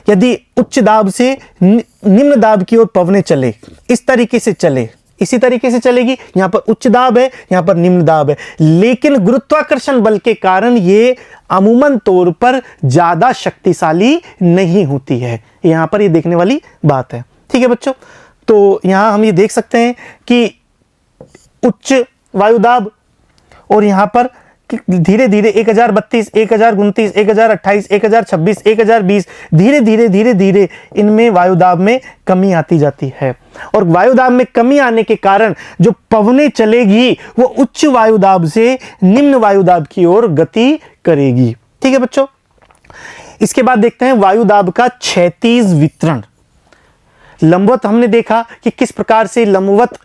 यदि उच्च दाब से निम्न दाब की ओर पवनें चले, इस तरीके से चले, इसी तरीके से चलेगी। यहां पर उच्च दाब है, यहां पर निम्न दाब है, लेकिन गुरुत्वाकर्षण बल के कारण ये अमूमन तौर पर ज्यादा शक्तिशाली नहीं होती है। यहां पर ये देखने वाली बात है। ठीक है बच्चों, तो यहां हम ये देख सकते हैं कि उच्च वायुदाब और यहां पर धीरे धीरे 1032, 1029, 1028, 1026, 1020 धीरे धीरे धीरे धीरे इनमें वायुदाब में कमी आती जाती है। और वायुदाब में कमी आने के कारण जो पवनें चलेगी वो उच्च वायुदाब से निम्न वायुदाब की ओर गति करेगी। ठीक है बच्चों, इसके बाद देखते हैं वायुदाब का क्षैतिज वितरण। लंबवत हमने देखा कि किस प्रकार से लंबवत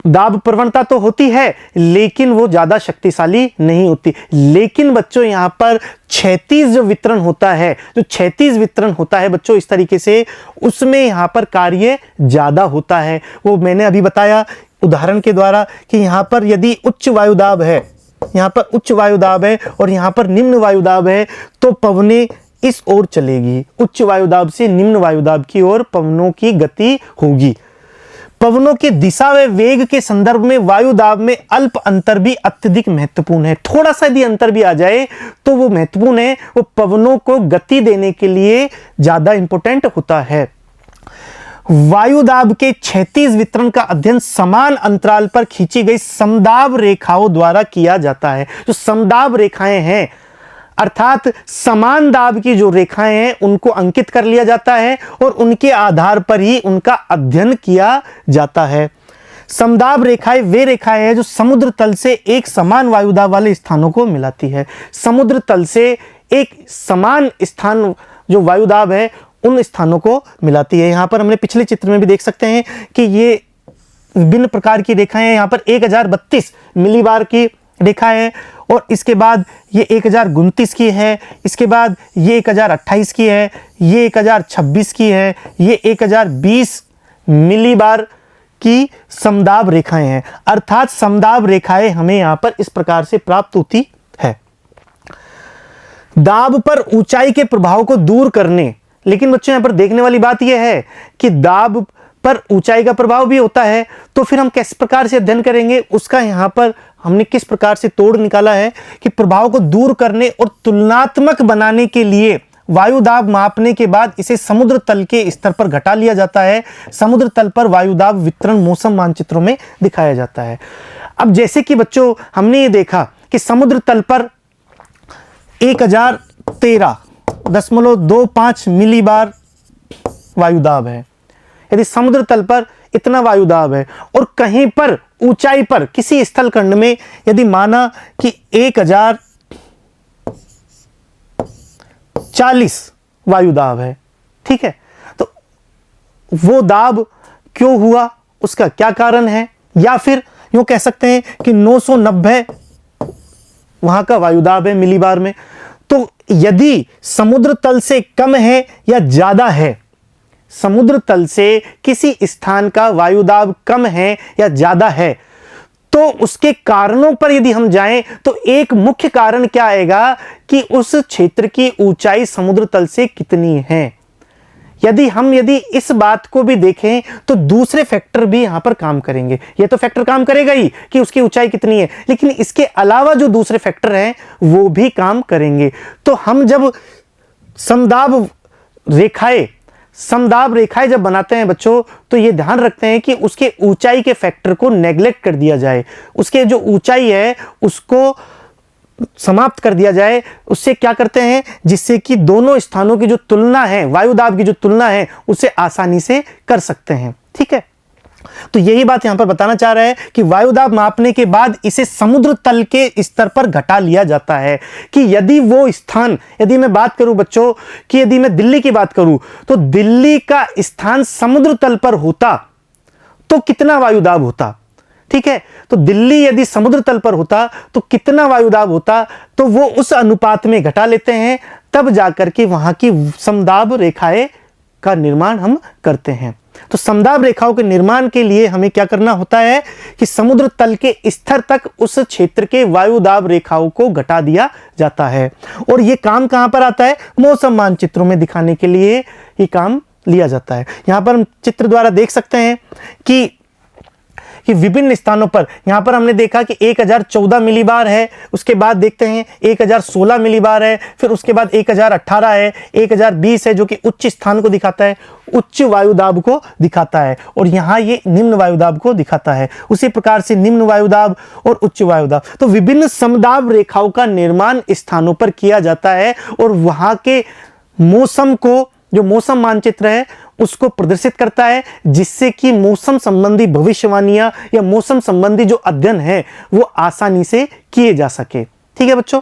दाब प्रवणता तो होती है लेकिन वो ज्यादा शक्तिशाली नहीं होती। लेकिन बच्चों यहां पर क्षैतिज जो वितरण होता है, जो क्षैतिज वितरण होता है बच्चों इस तरीके से, उसमें यहां पर कार्य ज्यादा होता है। वो मैंने अभी बताया उदाहरण के द्वारा कि यहां पर यदि उच्च वायुदाब है, यहां पर उच्च वायुदाब है और यहां पर निम्न वायुदाब है, तो पवनें इस ओर चलेगी। उच्च वायुदाब से निम्न वायुदाब की ओर पवनों की गति होगी। पवनों की दिशा व वेग के संदर्भ में वायुदाब में अल्प अंतर भी अत्यधिक महत्वपूर्ण है। थोड़ा सा यदि अंतर भी आ जाए तो वो महत्वपूर्ण है, वो पवनों को गति देने के लिए ज्यादा इंपॉर्टेंट होता है। वायुदाब के क्षैतिज वितरण का अध्ययन समान अंतराल पर खींची गई समदाब रेखाओं द्वारा किया जाता है। जो समदाब रेखाएं हैं अर्थात समान दाब की जो रेखाएं हैं उनको अंकित कर लिया जाता है और उनके आधार पर ही उनका अध्ययन किया जाता है। समदाब रेखाएं वे रेखाएं हैं जो समुद्र तल से एक समान वायुदाब वाले स्थानों को मिलाती है। समुद्र तल से एक समान स्थान जो वायुदाब है उन स्थानों को मिलाती है। यहां पर हमने पिछले चित्र में भी देख सकते हैं कि ये विभिन्न प्रकार की रेखाएं हैं। यहां पर 1032 मिलीबार की रेखा है और इसके बाद ये 1029 की है, इसके बाद ये 1028 की है, ये 1026 की है, ये 1020 मिलीबार की समदाब रेखाएं हैं। अर्थात समदाब रेखाएं हमें यहां पर इस प्रकार से प्राप्त होती है। दाब पर ऊंचाई के प्रभाव को दूर करने, लेकिन बच्चों यहां पर देखने वाली बात यह है कि दाब पर ऊंचाई का प्रभाव भी होता है, तो फिर हम किस प्रकार से अध्ययन करेंगे उसका यहां पर हमने किस प्रकार से तोड़ निकाला है कि प्रभाव को दूर करने और तुलनात्मक बनाने के लिए वायुदाब मापने के बाद इसे समुद्र तल के स्तर पर घटा लिया जाता है। समुद्र तल पर वायुदाब वितरण मौसम मानचित्रों में दिखाया जाता है। अब जैसे कि बच्चों हमने ये देखा कि समुद्र तल पर 1013.25 मिलीबार वायुदाब है। यदि समुद्र तल पर इतना वायुदाब है और कहीं पर ऊंचाई पर किसी स्थल खंड में यदि माना कि 1040 वायुदाब है, ठीक है, तो वो दाब क्यों हुआ, उसका क्या कारण है, या फिर यूं कह सकते हैं कि 990 वहां का वायुदाब है मिलीबार में। तो यदि समुद्र तल से कम है या ज्यादा है, समुद्र तल से किसी स्थान का वायुदाब कम है या ज्यादा है, तो उसके कारणों पर यदि हम जाएं तो एक मुख्य कारण क्या आएगा कि उस क्षेत्र की ऊंचाई समुद्र तल से कितनी है। यदि इस बात को भी देखें तो दूसरे फैक्टर भी यहां पर काम करेंगे। यह तो फैक्टर काम करेगा ही कि उसकी ऊंचाई कितनी है, लेकिन इसके अलावा जो दूसरे फैक्टर हैं वो भी काम करेंगे। तो हम जब समदाब रेखाएं जब बनाते हैं बच्चों, तो ये ध्यान रखते हैं कि उसके ऊंचाई के फैक्टर को नेग्लेक्ट कर दिया जाए, उसके जो ऊंचाई है उसको समाप्त कर दिया जाए। उससे क्या करते हैं, जिससे कि दोनों स्थानों की जो तुलना है, वायुदाब की जो तुलना है, उसे आसानी से कर सकते हैं। ठीक है, तो यही बात यहां पर बताना चाह रहा है कि वायुदाब मापने के बाद इसे समुद्र तल के स्तर पर घटा लिया जाता है। कि यदि वो स्थान, यदि मैं बात करूं बच्चों कि यदि मैं दिल्ली की बात करूं, तो दिल्ली का स्थान समुद्र तल पर होता तो कितना वायुदाब होता। ठीक है, तो दिल्ली यदि समुद्र तल पर होता तो कितना वायुदाब होता, तो वो उस अनुपात में घटा लेते हैं, तब जाकर के वहां की समदाब रेखाएं का निर्माण हम करते हैं। तो समदाब रेखाओं के निर्माण के लिए हमें क्या करना होता है कि समुद्र तल के स्तर तक उस क्षेत्र के वायुदाब रेखाओं को घटा दिया जाता है। और यह काम कहां पर आता है, मौसम मानचित्रों में दिखाने के लिए ये काम लिया जाता है। यहां पर हम चित्र द्वारा देख सकते हैं कि कि विभिन्न स्थानों पर, यहाँ पर हमने देखा कि 1014 मिलीबार है, उसके बाद देखते हैं 1016 मिलीबार है, फिर उसके बाद 1018 है, 1020 है जो कि उच्च स्थान को दिखाता है, उच्च वायुदाब को दिखाता है, और यहाँ ये निम्न वायुदाब को दिखाता है। उसी प्रकार से निम्न वायुदाब और उच्च वायुदाब, तो विभिन्न समदाब रेखाओं का निर्माण स्थानों पर किया जाता है और वहां के मौसम को, जो मौसम मानचित्र है उसको प्रदर्शित करता है, जिससे कि मौसम संबंधी भविष्यवाणियां या मौसम संबंधी जो अध्ययन है वो आसानी से किए जा सके। ठीक है बच्चों।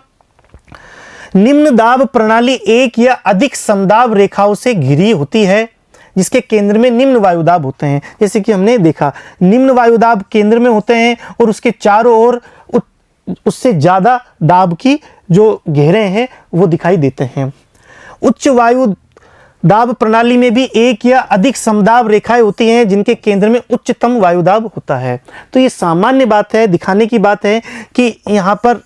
निम्न दाब प्रणाली एक या अधिक समदाब रेखाओं से घिरी होती है, जिसके केंद्र में निम्न वायुदाब होते हैं। जैसे कि हमने देखा, निम्न वायुदाब केंद्र में होते हैं और उसके चारों ओर उससे ज्यादा दाब की जो घेरे हैं वो दिखाई देते हैं। उच्च वायु दाब प्रणाली में भी एक या अधिक समदाब रेखाएं होती हैं, जिनके केंद्र में उच्चतम वायुदाब होता है। तो ये सामान्य बात है, दिखाने की बात है कि यहां पर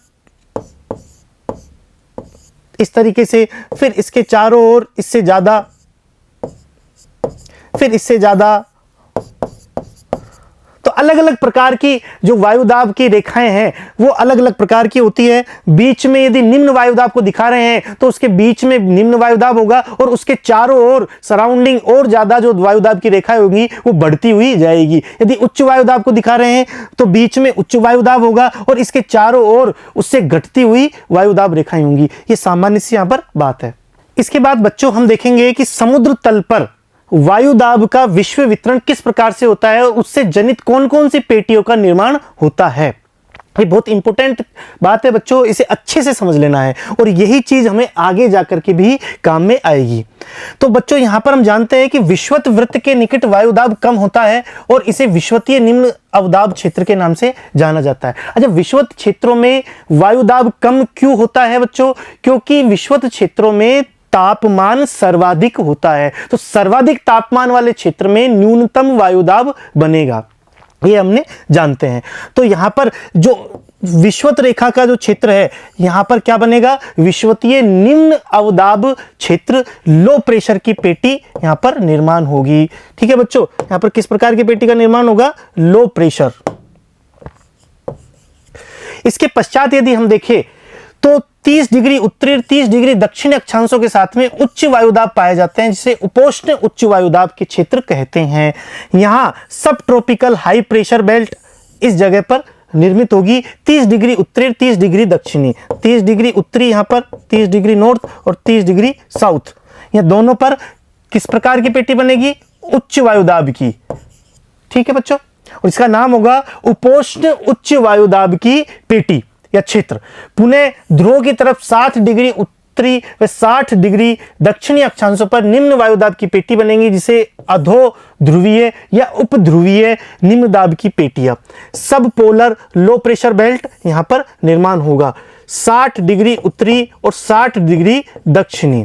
इस तरीके से, फिर इसके चारों ओर इससे ज्यादा, फिर इससे ज्यादा, तो अलग अलग प्रकार की जो वायुदाब की रेखाएं हैं वो अलग अलग प्रकार की होती है। बीच में यदि निम्न वायुदाब को दिखा रहे हैं तो उसके बीच में निम्न वायुदाब होगा और उसके चारों ओर सराउंडिंग और ज्यादा जो वायुदाब की रेखाएं होंगी वो बढ़ती हुई जाएगी। यदि उच्च वायुदाब को दिखा रहे हैं तो बीच में उच्च वायुदाब होगा और इसके चारों ओर उससे घटती हुई वायुदाब रेखाएं होंगी। ये सामान्य सी यहां पर बात है। इसके बाद बच्चों हम देखेंगे कि समुद्र तल पर वायुदाब का विश्व वितरण किस प्रकार से होता है और उससे जनित कौन कौन सी पेटियों का निर्माण होता है। ये बहुत इंपॉर्टेंट बात है बच्चों, इसे अच्छे से समझ लेना है और यही चीज हमें आगे जाकर के भी काम में आएगी। तो बच्चों यहां पर हम जानते हैं कि विषुवत वृत्त के निकट वायुदाब कम होता है और इसे विषुवतीय निम्न अवदाब क्षेत्र के नाम से जाना जाता है। अच्छा, विषुवत क्षेत्रों में वायुदाब कम क्यों होता है बच्चों? क्योंकि विषुवत क्षेत्रों में तापमान सर्वाधिक होता है, तो सर्वाधिक तापमान वाले क्षेत्र में न्यूनतम वायुदाब बनेगा, ये हमने जानते हैं। तो यहां पर जो विषुवत रेखा का जो क्षेत्र है यहां पर क्या बनेगा? विषुवतीय निम्न अवदाब क्षेत्र, लो प्रेशर की पेटी यहां पर निर्माण होगी। ठीक है बच्चों, यहां पर किस प्रकार की पेटी का निर्माण होगा? Low pressure. इसके पश्चात यदि हम देखें तो 30 डिग्री उत्तरी और 30 डिग्री दक्षिणी अक्षांशों के साथ में उच्च वायुदाब पाए जाते हैं, जिसे उपोष्ण उच्च वायुदाब के क्षेत्र कहते हैं। यहां सब ट्रॉपिकल हाई प्रेशर बेल्ट इस जगह पर निर्मित होगी। 30 डिग्री उत्तरी और 30 डिग्री दक्षिणी, 30 डिग्री उत्तरी यहां पर, 30 डिग्री नॉर्थ और 30 डिग्री साउथ, यह दोनों पर किस प्रकार की पेटी बनेगी? उच्च वायुदाब की। ठीक है बच्चों, और इसका नाम होगा उपोष्ण उच्च वायुदाब की पेटी या क्षेत्र। पुनः ध्रुव की तरफ 60 डिग्री उत्तरी व 60 डिग्री दक्षिणी अक्षांशों पर निम्न वायुदाब की पेटी बनेगी, जिसे अधो ध्रुवीय या उपध्रुवीय निम्न दाब की पेटियां, सब पोलर लो प्रेशर बेल्ट यहां पर निर्माण होगा। 60 डिग्री उत्तरी और 60 डिग्री दक्षिणी।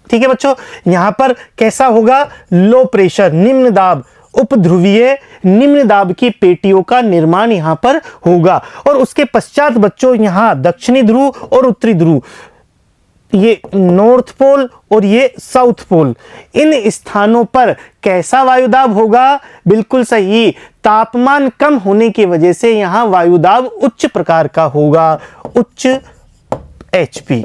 ठीक है बच्चों, यहां पर कैसा होगा? लो प्रेशर निम्न दाब, उपध्रुवीय निम्न दाब की पेटियों का निर्माण यहां पर होगा। और उसके पश्चात बच्चों यहां दक्षिणी ध्रुव और उत्तरी ध्रुव, ये नॉर्थ पोल और ये साउथ पोल, इन स्थानों पर कैसा वायुदाब होगा? बिल्कुल सही, तापमान कम होने की वजह से यहां वायुदाब उच्च प्रकार का होगा, उच्च HP,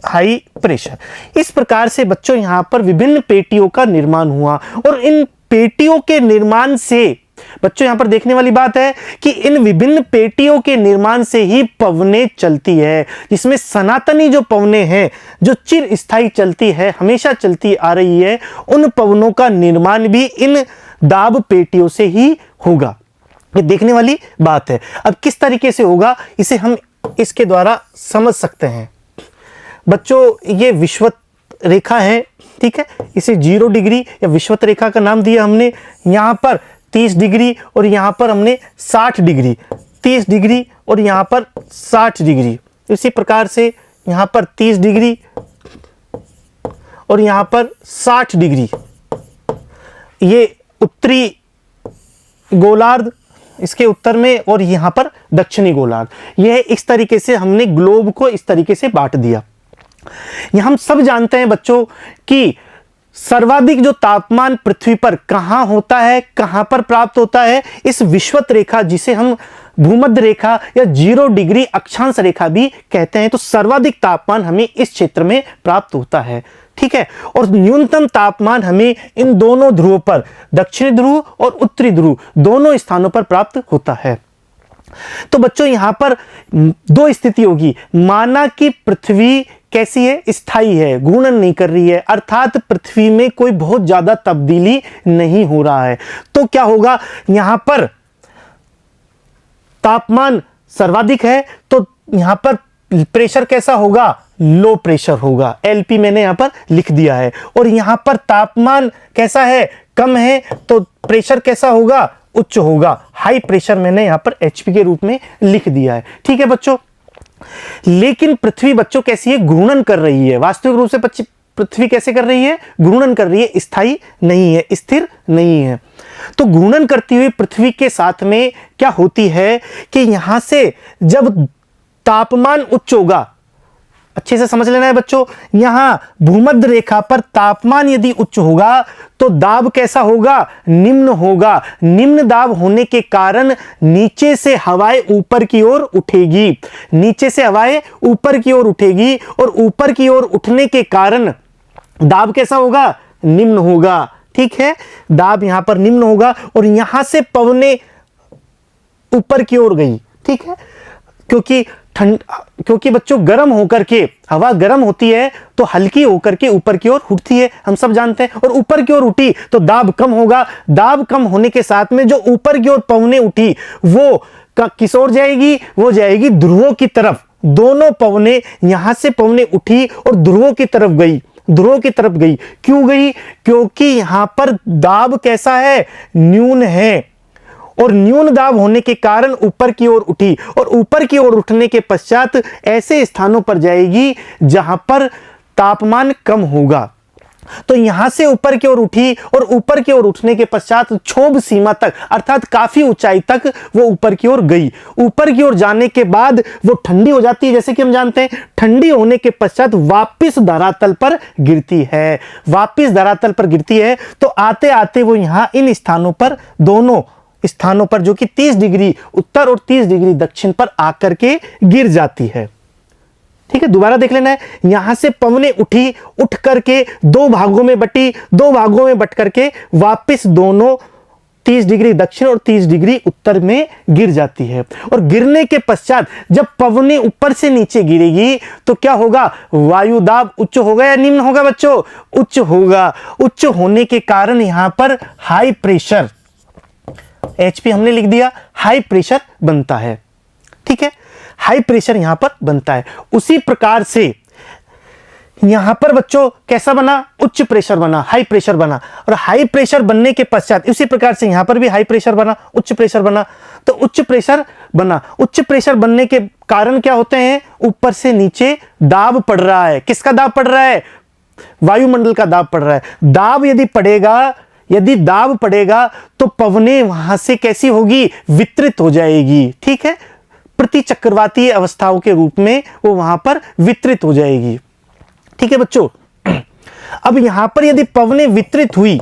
हाई प्रेशर। इस प्रकार से बच्चों यहां पर विभिन्न पेटियों का निर्माण हुआ और इन पेटियों के निर्माण से बच्चों यहां पर देखने वाली बात है कि इन विभिन्न पेटियों के निर्माण से ही पवनें चलती है, जिसमें सनातनी जो पवनें हैं, जो चिर स्थायी चलती है, हमेशा चलती आ रही है, उन पवनों का निर्माण भी इन दाब पेटियों से ही होगा। ये देखने वाली बात है। अब किस तरीके से होगा इसे हम इसके द्वारा समझ सकते हैं। बच्चों ये विषुवत रेखा है, ठीक है, इसे 0 डिग्री या विषुवत रेखा का नाम दिया हमने। यहां पर 30 डिग्री और यहां पर हमने 60 डिग्री, 30 डिग्री और यहां पर 60 डिग्री। इसी प्रकार से यहां पर 30 डिग्री और यहां पर 60 डिग्री, ये उत्तरी गोलार्ध इसके उत्तर में और यहां पर दक्षिणी गोलार्ध। यह इस तरीके से हमने ग्लोब को इस तरीके से बांट दिया। यह हम सब जानते हैं बच्चों कि सर्वाधिक जो तापमान पृथ्वी पर कहां होता है, कहां पर प्राप्त होता है? इस विषुवत रेखा, जिसे हम भूमध्य रेखा या 0 डिग्री अक्षांश रेखा भी कहते हैं, तो सर्वाधिक तापमान हमें इस क्षेत्र में प्राप्त होता है। ठीक है, और न्यूनतम तापमान हमें इन दोनों ध्रुवों पर, दक्षिणी ध्रुव और उत्तरी ध्रुव, दोनों स्थानों पर प्राप्त होता है। तो बच्चों यहां पर दो स्थिति होगी। माना कि पृथ्वी कैसी है? स्थायी है, घूर्णन नहीं कर रही है, अर्थात पृथ्वी में कोई बहुत ज्यादा तब्दीली नहीं हो रहा है। तो क्या होगा? यहां पर तापमान सर्वाधिक है, तो यहां पर प्रेशर कैसा होगा? लो प्रेशर होगा। एलपी मैंने यहां पर लिख दिया है। और यहां पर तापमान कैसा है? कम है, तो प्रेशर कैसा होगा? उच्च होगा। हाई प्रेशर मैंने यहां पर एचपी के रूप में लिख दिया है। ठीक है बच्चों, लेकिन पृथ्वी बच्चों कैसी है? घूर्णन कर रही है। वास्तविक रूप से पृथ्वी कैसे कर रही है? घूर्णन कर रही है, स्थायी नहीं है, स्थिर नहीं है। तो घूर्णन करती हुई पृथ्वी के साथ में क्या होती है कि यहां से जब तापमान उच्च होगा, अच्छे से समझ लेना है बच्चों, यहां भूमध्य रेखा पर तापमान यदि उच्च होगा तो दाब कैसा होगा? निम्न होगा। निम्न दाब होने के कारण नीचे से हवाएं ऊपर की ओर उठेगी, नीचे से हवाएं ऊपर की ओर उठेगी, और ऊपर की ओर उठने के कारण दाब कैसा होगा? निम्न होगा। ठीक है, दाब यहां पर निम्न होगा, और यहां से पवनें ऊपर की ओर गई। ठीक है, क्योंकि बच्चों गर्म होकर के, हवा गर्म होती है तो हल्की होकर के ऊपर की ओर उठती है, हम सब जानते हैं, और ऊपर की ओर उठी तो दाब कम होगा। दाब कम होने के साथ में जो ऊपर की ओर पवनें उठी वो किस ओर जाएगी? वो जाएगी ध्रुवों की तरफ। दोनों पवनें, यहां से पवनें उठी और ध्रुवों की तरफ गई, ध्रुवों की तरफ गई। क्यों गई? क्योंकि यहां पर दाब कैसा है? न्यून है, और न्यून दाब होने के कारण ऊपर की ओर उठी, और ऊपर की ओर उठने के पश्चात ऐसे स्थानों पर जाएगी जहां पर तापमान कम होगा। तो यहां से ऊपर की ओर उठी, और ऊपर की ओर उठने के पश्चात क्षोभ सीमा तक, अर्थात काफी ऊंचाई तक वो ऊपर की ओर गई। ऊपर की ओर जाने के बाद वो ठंडी हो जाती है, जैसे कि हम जानते हैं। ठंडी होने के पश्चात वापस धरातल पर गिरती है, वापस धरातल पर गिरती है। तो आते आते वो यहां इन स्थानों पर, दोनों स्थानों पर, जो कि 30 डिग्री उत्तर और 30 डिग्री दक्षिण पर आकर के गिर जाती है। ठीक है, दोबारा देख लेना है। यहां से पवनें उठी, उठ करके दो भागों में बटी, दो भागों में बट करके वापस दोनों 30 डिग्री दक्षिण और 30 डिग्री उत्तर में गिर जाती है। और गिरने के पश्चात जब पवनें ऊपर से नीचे गिरेगी तो क्या होगा? वायु दाब उच्च होगा या निम्न होगा बच्चों? उच्च होगा। उच्च होने के कारण यहां पर हाई प्रेशर, एचपी हमने लिख दिया, हाई प्रेशर बनता है। ठीक है, हाई प्रेशर यहां पर बनता है। उसी प्रकार से यहां पर बच्चों कैसा बना? उच्च प्रेशर बना, हाई प्रेशर बना। और हाई प्रेशर बनने के पश्चात इसी प्रकार से यहां पर भी हाई प्रेशर बना, उच्च प्रेशर बना। तो उच्च प्रेशर बना, उच्च प्रेशर बनने के कारण क्या होते हैं? ऊपर से नीचे दाब पड़ रहा है। किसका दाब पड़ रहा है? वायुमंडल का दाब पड़ रहा है। दाब यदि दाब पड़ेगा तो पवनें वहां से कैसी होगी? वितरित हो जाएगी। ठीक है, प्रति चक्रवातीय अवस्थाओं के रूप में वो वहां पर वितरित हो जाएगी। ठीक है बच्चों, अब यहां पर यदि पवनें वितरित हुई,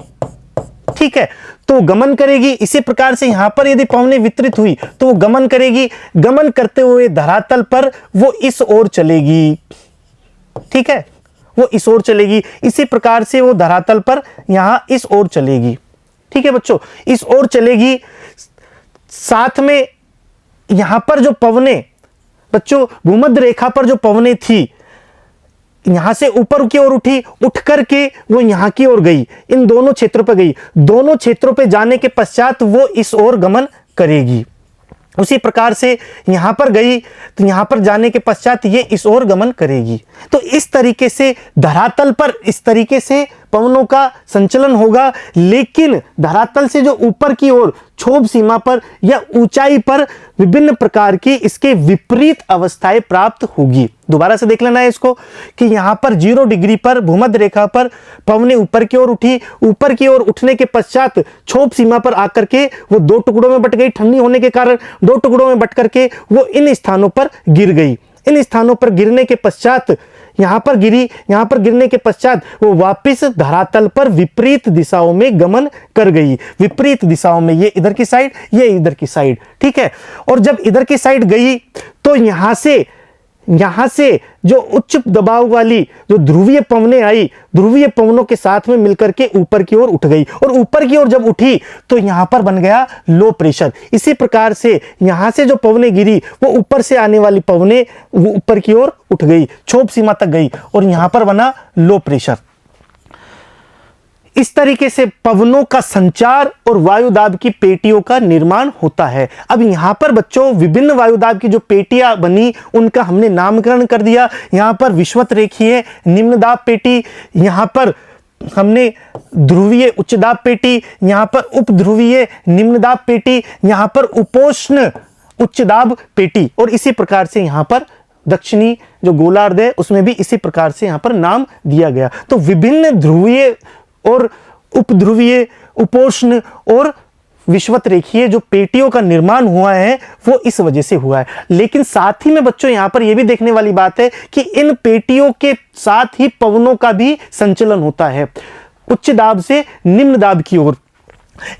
ठीक है, तो गमन करेगी। इसी प्रकार से यहां पर यदि पवनें वितरित हुई तो वो गमन करेगी। गमन करते हुए धरातल पर वो इस ओर चलेगी। ठीक है, वो इस ओर चलेगी। इसी प्रकार से वो धरातल पर यहां इस ओर चलेगी। ठीक है बच्चों, इस ओर चलेगी। साथ में यहां पर जो पवनें, बच्चों भूमध्य रेखा पर जो पवनें थी, यहां से ऊपर की ओर उठी, उठ करके वो यहां की ओर गई, इन दोनों क्षेत्रों पर गई। दोनों क्षेत्रों पर जाने के पश्चात वो इस ओर गमन करेगी। उसी प्रकार से यहां पर गई तो यहां पर जाने के पश्चात ये इस ओर गमन करेगी। तो इस तरीके से धरातल पर इस तरीके से पवनों का संचलन होगा। लेकिन धरातल से जो ऊपर की ओर क्षोभ सीमा पर या ऊंचाई पर विभिन्न प्रकार की इसके विपरीत अवस्थाएं प्राप्त होगी। दोबारा से देख लेना है इसको कि यहां पर 0 डिग्री पर भूमध्य रेखा पर पवनें ऊपर की ओर उठी, ऊपर की ओर उठने के पश्चात क्षोभ सीमा पर आकर के वो दो टुकड़ों में बट गई। ठंडी होने के कारण दो टुकड़ों में बट करके वो इन स्थानों पर गिर गई। इन स्थानों पर गिरने के पश्चात यहाँ पर गिरी, यहाँ पर गिरने के पश्चात वो वापस धरातल पर विपरीत दिशाओं में गमन कर गई, विपरीत दिशाओं में, ये इधर की साइड, ये इधर की साइड, ठीक है। और जब इधर की साइड गई तो यहां से जो उच्च दबाव वाली जो ध्रुवीय पवनें आई, ध्रुवीय पवनों के साथ में मिलकर के ऊपर की ओर उठ गई, और ऊपर की ओर जब उठी तो यहां पर बन गया लो प्रेशर। इसी प्रकार से यहां से जो पवनें गिरी वो ऊपर से आने वाली पवनें वो ऊपर की ओर उठ गई, क्षोभ सीमा तक गई, और यहां पर बना लो प्रेशर। इस तरीके से पवनों का संचार और वायुदाब की पेटियों का निर्माण होता है। अब यहां पर बच्चों विभिन्न वायुदाब की जो पेटियां बनी उनका हमने नामकरण कर दिया। यहां पर विषुवत रेखीय निम्न दाब पेटी, यहां पर हमने ध्रुवीय उच्च दाब पेटी, यहां पर उपध्रुवीय निम्न दाब पेटी, यहां पर उपोष्ण उच्च दाब पेटी, और इसी प्रकार से यहां पर दक्षिणी जो गोलार्ध है उसमें भी इसी प्रकार से यहां पर नाम दिया गया। तो विभिन्न ध्रुवीय और उपध्रुवीय, उपोष्ण और विषुवत रेखीय जो पेटियों का निर्माण हुआ है वो इस वजह से हुआ है। लेकिन साथ ही में बच्चों यहां पर यह भी देखने वाली बात है कि इन पेटियों के साथ ही पवनों का भी संचलन होता है उच्च दाब से निम्न दाब की ओर।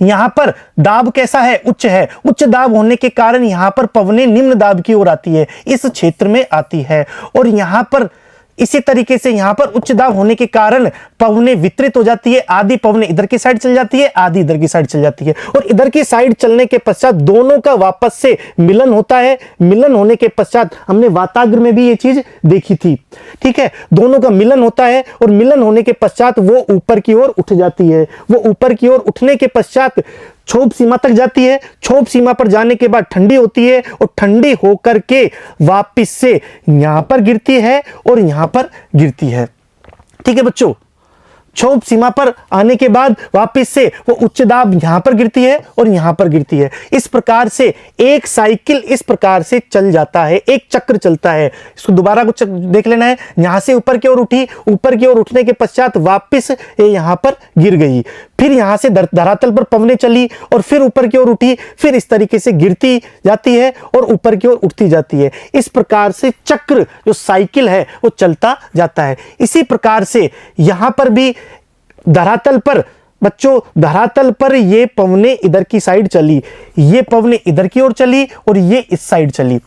यहां पर दाब कैसा है? उच्च है। उच्च दाब होने के कारण यहां पर पवनें निम्न दाब की ओर आती है, इस क्षेत्र में आती है, और यहां पर इसी तरीके से यहां पर उच्च दाब होने के कारण पवनें वितरित हो जाती है, आधी पवनें इधर की साइड चल जाती है, आधी इधर की साइड चल जाती है, और इधर की साइड चलने के पश्चात दोनों का वापस से मिलन होता है। मिलन होने के पश्चात हमने वाताग्र में भी ये चीज देखी थी, ठीक है, दोनों का मिलन होता है, और मिलन होने के पश्चात वो ऊपर की ओर उठ जाती है। वो ऊपर की ओर उठने के पश्चात क्षोभ सीमा तक जाती है। क्षोभ सीमा पर जाने के बाद ठंडी होती है, और ठंडी होकर के वापस से यहां पर गिरती है और यहां पर गिरती है, ठीक है बच्चों। क्षोभ सीमा पर आने के बाद वापस से वो उच्च दाब यहां पर गिरती है और यहां पर गिरती है। इस प्रकार से एक साइकिल इस प्रकार से चल जाता है, एक चक्र चलता है। इसको दोबारा कुछ देख लेना है। यहां से ऊपर की ओर उठी, ऊपर की ओर उठने के पश्चात वापस ये यहां पर गिर गई, फिर यहां से धरातल पर पवनें चली और फिर ऊपर की ओर उठी, फिर इस तरीके से गिरती जाती है और ऊपर की ओर उठती जाती है। इस प्रकार से चक्र जो साइकिल है वो चलता जाता है। इसी प्रकार से यहां पर भी धरातल पर बच्चों, धरातल पर ये पवनें इधर की साइड चली, ये पवनें इधर की ओर चली और ये इस साइड चली,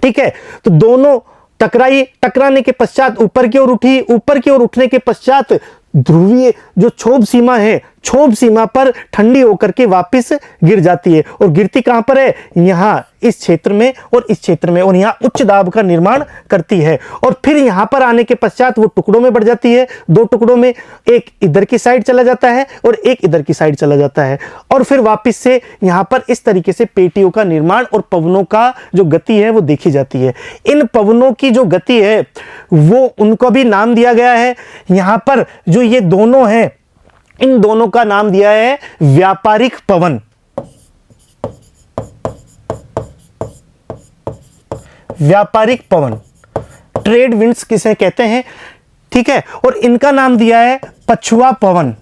ठीक है। तो दोनों टकराई, टकराने के पश्चात ऊपर की ओर उठी, ऊपर की ओर उठने के पश्चात ध्रुवीय जो क्षोभ सीमा है, क्षोभ सीमा पर ठंडी होकर के वापस गिर जाती है, और गिरती कहां पर है? यहां इस क्षेत्र में और इस क्षेत्र में, और यहां उच्च दाब का निर्माण करती है। और फिर यहां पर आने के पश्चात वो टुकड़ों में बढ़ जाती है, दो टुकड़ों में, एक इधर की साइड चला जाता है और एक इधर की साइड चला जाता है, और फिर वापस से यहां पर इस तरीके से पेटियों का निर्माण और पवनों का जो गति है वो देखी जाती है। इन पवनों की जो गति है वो उनको भी नाम दिया गया है। यहां पर जो ये दोनों हैं, इन दोनों का नाम दिया है व्यापारिक पवन। व्यापारिक पवन, ट्रेड विंड्स किसे कहते हैं, ठीक है। और इनका नाम दिया है पछुआ पवन,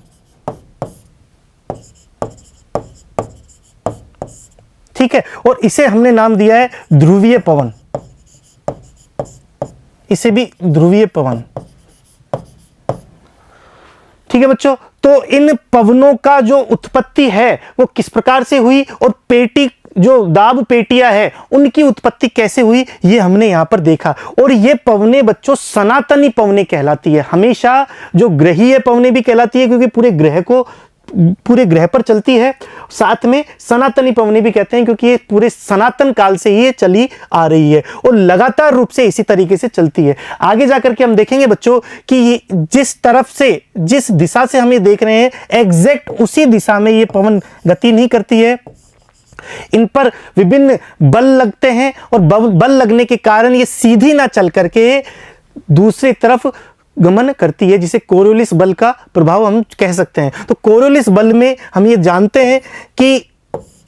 ठीक है। और इसे हमने नाम दिया है ध्रुवीय पवन, इसे भी ध्रुवीय पवन, ठीक है बच्चों। तो इन पवनों का जो उत्पत्ति है वो किस प्रकार से हुई, और पेटी जो दाब पेटियां है उनकी उत्पत्ति कैसे हुई, ये हमने यहां पर देखा। और ये पवनें बच्चों सनातनी पवनें कहलाती है। हमेशा जो ग्रहीय पवनें भी कहलाती है क्योंकि पूरे ग्रह पर चलती है, साथ में सनातनी पवनें भी कहते हैं क्योंकि ये पूरे सनातन काल से ये चली आ रही है और लगातार रूप से इसी तरीके से चलती है। आगे जाकर के हम देखेंगे बच्चों कि ये जिस तरफ से, जिस दिशा से हम ये देख रहे हैं, एग्जैक्ट उसी दिशा में ये पवन गति नहीं करती है। इन पर विभिन्न बल लगते हैं और बल लगने के कारण ये सीधी ना चल करके दूसरी तरफ गमन करती है, जिसे कोरियोलिस बल का प्रभाव हम कह सकते हैं। तो कोरियोलिस बल में हम ये जानते हैं कि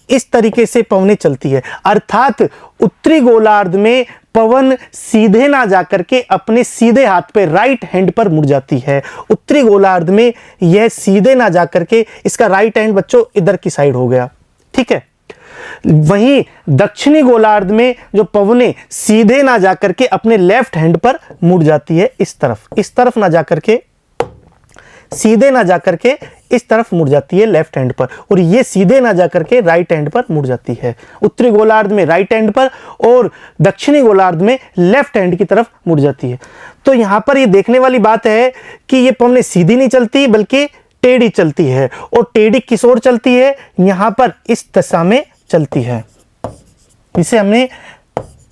इस तरीके से पवनें चलती है, अर्थात उत्तरी गोलार्ध में पवन सीधे ना जाकर के अपने सीधे हाथ पे राइट हैंड पर मुड़ जाती है। उत्तरी गोलार्ध में यह सीधे ना जाकर के इसका राइट हैंड बच्चों इधर की साइड हो गया, ठीक है। वहीं दक्षिणी गोलार्ध में जो पवनें सीधे ना जाकर के अपने लेफ्ट हैंड पर मुड़ जाती है, इस तरफ ना जाकर के, सीधे ना जाकर के इस तरफ मुड़ जाती है लेफ्ट हैंड पर, और ये सीधे ना जाकर के राइट हैंड पर मुड़ जाती है। उत्तरी गोलार्ध में राइट हैंड पर और दक्षिणी गोलार्ध में लेफ्ट हैंड की तरफ मुड़ जाती है। तो यहां पर ये देखने वाली बात है कि ये पवनें सीधी नहीं चलती बल्कि टेढ़ी चलती है, और टेढ़ी किस ओर चलती है, यहां पर इस दिशा में चलती है। इसे हमने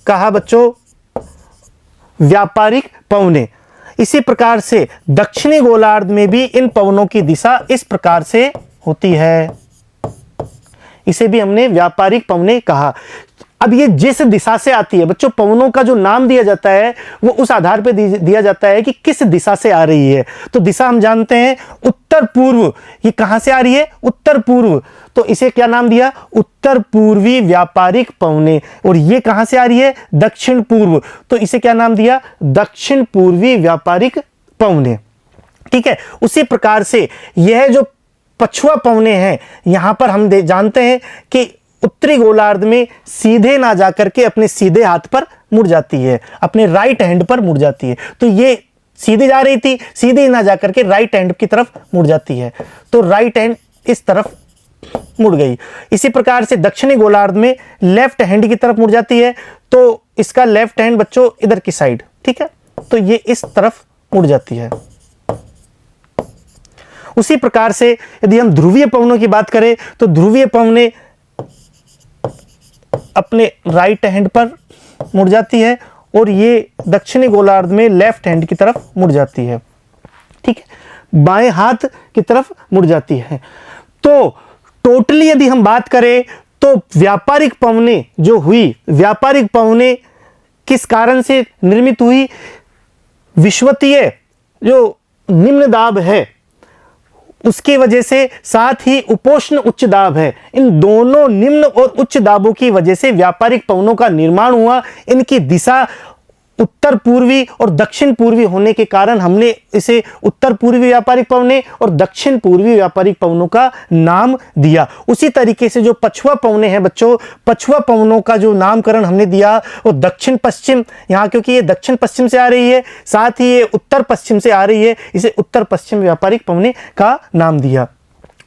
कहा बच्चों व्यापारिक पवनें। इसी प्रकार से दक्षिणी गोलार्ध में भी इन पवनों की दिशा इस प्रकार से होती है, इसे भी हमने व्यापारिक पवनें कहा। अब ये जिस दिशा से आती है बच्चों, पवनों का जो नाम दिया जाता है वो उस आधार पर दिया जाता है कि किस दिशा से आ रही है। तो दिशा हम जानते हैं उत्तर पूर्व, ये कहां से आ रही है, उत्तर पूर्व, तो इसे क्या नाम दिया, उत्तर पूर्वी व्यापारिक पवनें। और ये कहां से आ रही है, दक्षिण पूर्व, तो इसे क्या नाम दिया, दक्षिण पूर्वी व्यापारिक पवनें। ठीक है, उसी प्रकार से यह जो पछुआ पवनें हैं, यहां पर हम जानते हैं कि उत्तरी गोलार्ध में सीधे ना जाकर के अपने सीधे हाथ पर मुड़ जाती है, अपने राइट हैंड पर मुड़ जाती है। तो ये सीधे जा रही थी, सीधे ना जाकर के राइट हैंड की तरफ मुड़ जाती है, तो राइट हैंड इस तरफ मुड़ गई। इसी प्रकार से दक्षिणी गोलार्ध में लेफ्ट हैंड की तरफ मुड़ जाती है, तो इसका लेफ्ट हैंड बच्चों इधर की साइड, ठीक है, तो ये इस तरफ मुड़ जाती है। उसी प्रकार से यदि हम ध्रुवीय पवनों की बात करें तो ध्रुवीय पवनें अपने राइट हैंड पर मुड़ जाती है, और ये दक्षिणी गोलार्ध में लेफ्ट हैंड की तरफ मुड़ जाती है, ठीक है, बाएं हाथ की तरफ मुड़ जाती है। तो टोटली यदि हम बात करें तो व्यापारिक पवनें जो हुई, व्यापारिक पवनें किस कारण से निर्मित हुई, विषुवतीय जो निम्न दाब है उसकी वजह से, साथ ही उपोष्ण उच्च दाब है, इन दोनों निम्न और उच्च दाबों की वजह से व्यापारिक पवनों का निर्माण हुआ। इनकी दिशा उत्तर पूर्वी और दक्षिण पूर्वी होने के कारण हमने इसे उत्तर पूर्वी व्यापारिक पवनें और दक्षिण पूर्वी व्यापारिक पवनों का नाम दिया। उसी तरीके से जो पछुआ पवनें हैं बच्चों, पछुआ पवनों का जो नामकरण हमने दिया वो दक्षिण पश्चिम, यहाँ क्योंकि ये दक्षिण पश्चिम से आ रही है, साथ ही ये उत्तर पश्चिम से आ रही है, इसे उत्तर पश्चिम व्यापारिक पवनें का नाम दिया।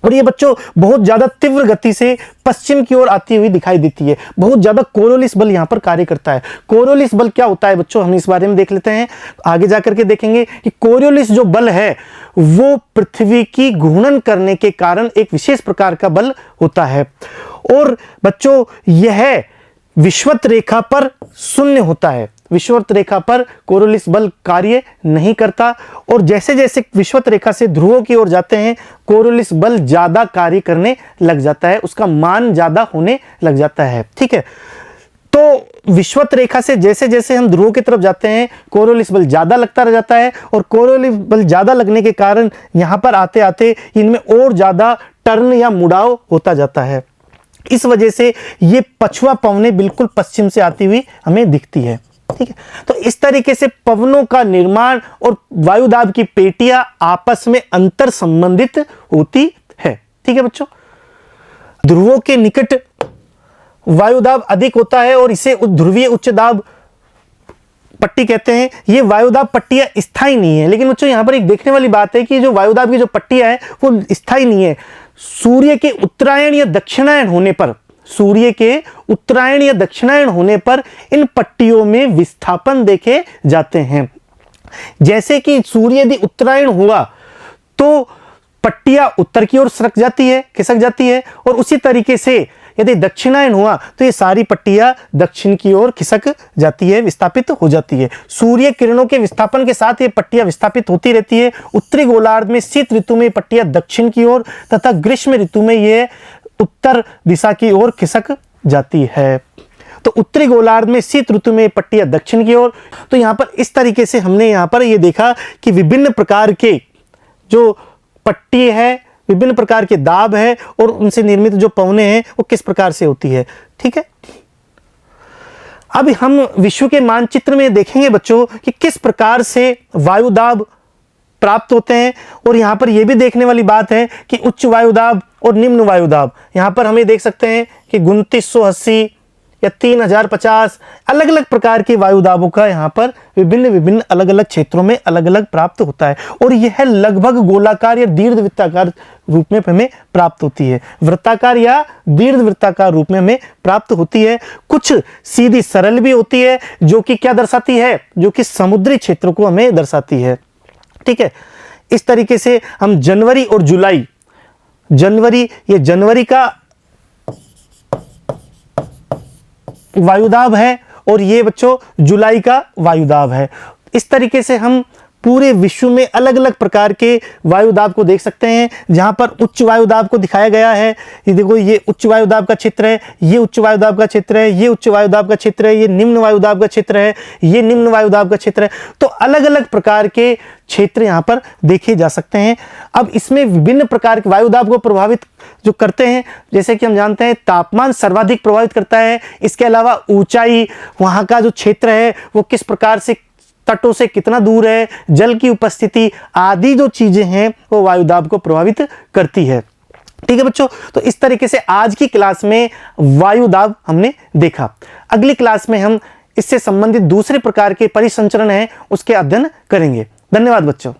और ये बच्चों बहुत ज्यादा तीव्र गति से पश्चिम की ओर आती हुई दिखाई देती है, बहुत ज्यादा कोरोलिस बल यहां पर कार्य करता है। कोरोलिस बल क्या होता है बच्चों, हम इस बारे में देख लेते हैं, आगे जाकर के देखेंगे कि कोरियोलिस जो बल है वो पृथ्वी की घूर्णन करने के कारण एक विशेष प्रकार का बल होता है। और बच्चों यह विषुवत रेखा पर शून्य होता है, विषुवत रेखा पर कोरियोलिस बल कार्य नहीं करता, और जैसे जैसे विषुवत रेखा से ध्रुवों की ओर जाते हैं कोरियोलिस बल ज्यादा कार्य करने लग जाता है, उसका मान ज्यादा होने लग जाता है, ठीक है। तो विषुवत रेखा से जैसे जैसे हम ध्रुवों की तरफ जाते हैं कोरियोलिस बल ज्यादा लगता रह जाता है, और कोरियोलिस बल ज्यादा लगने के कारण यहां पर आते आते इनमें और ज्यादा टर्न या मुड़ाव होता जाता है। इस वजह से ये पछुआ पवनें बिल्कुल पश्चिम से आती हुई हमें दिखती है, ठीक है। तो इस तरीके से पवनों का निर्माण और वायुदाब की पेटियां आपस में अंतर संबंधित होती है, ठीक है बच्चों। ध्रुवों के निकट वायुदाब अधिक होता है और इसे ध्रुवीय उच्च दाब पट्टी कहते हैं। ये वायुदाब पट्टियां स्थायी नहीं है, लेकिन बच्चों यहां पर एक देखने वाली बात है कि जो वायुदाब की जो पट्टियां है वो स्थायी नहीं है। सूर्य के उत्तरायण या दक्षिणायन होने पर, सूर्य के उत्तरायण या दक्षिणायन होने पर इन पट्टियों में विस्थापन देखे जाते हैं। जैसे कि सूर्य यदि उत्तरायण हुआ तो पट्टियां उत्तर की ओर सरक जाती है, खिसक जाती है, और उसी तरीके से यदि दक्षिणायन हुआ तो ये सारी पट्टियां दक्षिण की ओर खिसक जाती है, विस्थापित हो जाती है। सूर्य किरणों के विस्थापन के साथ ये पट्टियां विस्थापित होती रहती है। उत्तरी गोलार्ध में शीत ऋतु में पट्टियां दक्षिण की ओर तथा ग्रीष्म ऋतु में ये उत्तर दिशा की ओर खिसक जाती है। तो उत्तरी गोलार्ध में शीत ऋतु में पट्टियां दक्षिण की ओर। तो यहां पर इस तरीके से हमने यहां पर ये देखा कि विभिन्न प्रकार के जो पट्टी है, विभिन्न प्रकार के दाब है, और उनसे निर्मित जो पवनें हैं वो किस प्रकार से होती है, ठीक है। अब हम विश्व के मानचित्र में देखेंगे बच्चों कि किस प्रकार से वायुदाब प्राप्त होते हैं। और यहाँ पर यह भी देखने वाली बात है कि उच्च वायुदाब और निम्न वायुदाब, यहाँ पर हमें देख सकते हैं कि 2980 या 3050 अलग अलग प्रकार के वायुदाबों का यहाँ पर विभिन्न विभिन्न अलग अलग क्षेत्रों में अलग अलग प्राप्त होता है। और यह लगभग गोलाकार या दीर्घवृत्ताकार रूप में हमें प्राप्त होती है, वृत्ताकार या दीर्घवृत्ताकार रूप में हमें प्राप्त होती है। कुछ सीधी सरल भी होती है, जो कि क्या दर्शाती है, जो कि समुद्री क्षेत्र को हमें दर्शाती है। ठीक है, इस तरीके से हम जनवरी और जुलाई, ये जनवरी का वायुदाब है और ये बच्चों जुलाई का वायुदाब है। इस तरीके से हम पूरे विश्व में अलग अलग प्रकार के वायुदाब को देख सकते हैं, जहां पर उच्च वायुदाब को दिखाया गया है। ये देखो, ये उच्च वायुदाब का क्षेत्र है, ये उच्च वायुदाब का क्षेत्र है, ये उच्च वायुदाब का क्षेत्र है, ये निम्न वायुदाब का क्षेत्र है, ये निम्न वायुदाब का क्षेत्र है। तो अलग अलग प्रकार के क्षेत्र यहाँ पर देखे जा सकते हैं। अब इसमें विभिन्न प्रकार के वायुदाब को प्रभावित जो करते हैं, जैसे कि हम जानते हैं तापमान सर्वाधिक प्रभावित करता है। इसके अलावा ऊंचाई, वहाँ का जो क्षेत्र है वो किस प्रकार से तटों से कितना दूर है, जल की उपस्थिति आदि जो चीजें हैं वो वायुदाब को प्रभावित करती है। ठीक है बच्चों, तो इस तरीके से आज की क्लास में वायुदाब हमने देखा। अगली क्लास में हम इससे संबंधित दूसरे प्रकार के परिसंचरण हैं उसके अध्ययन करेंगे। धन्यवाद बच्चों।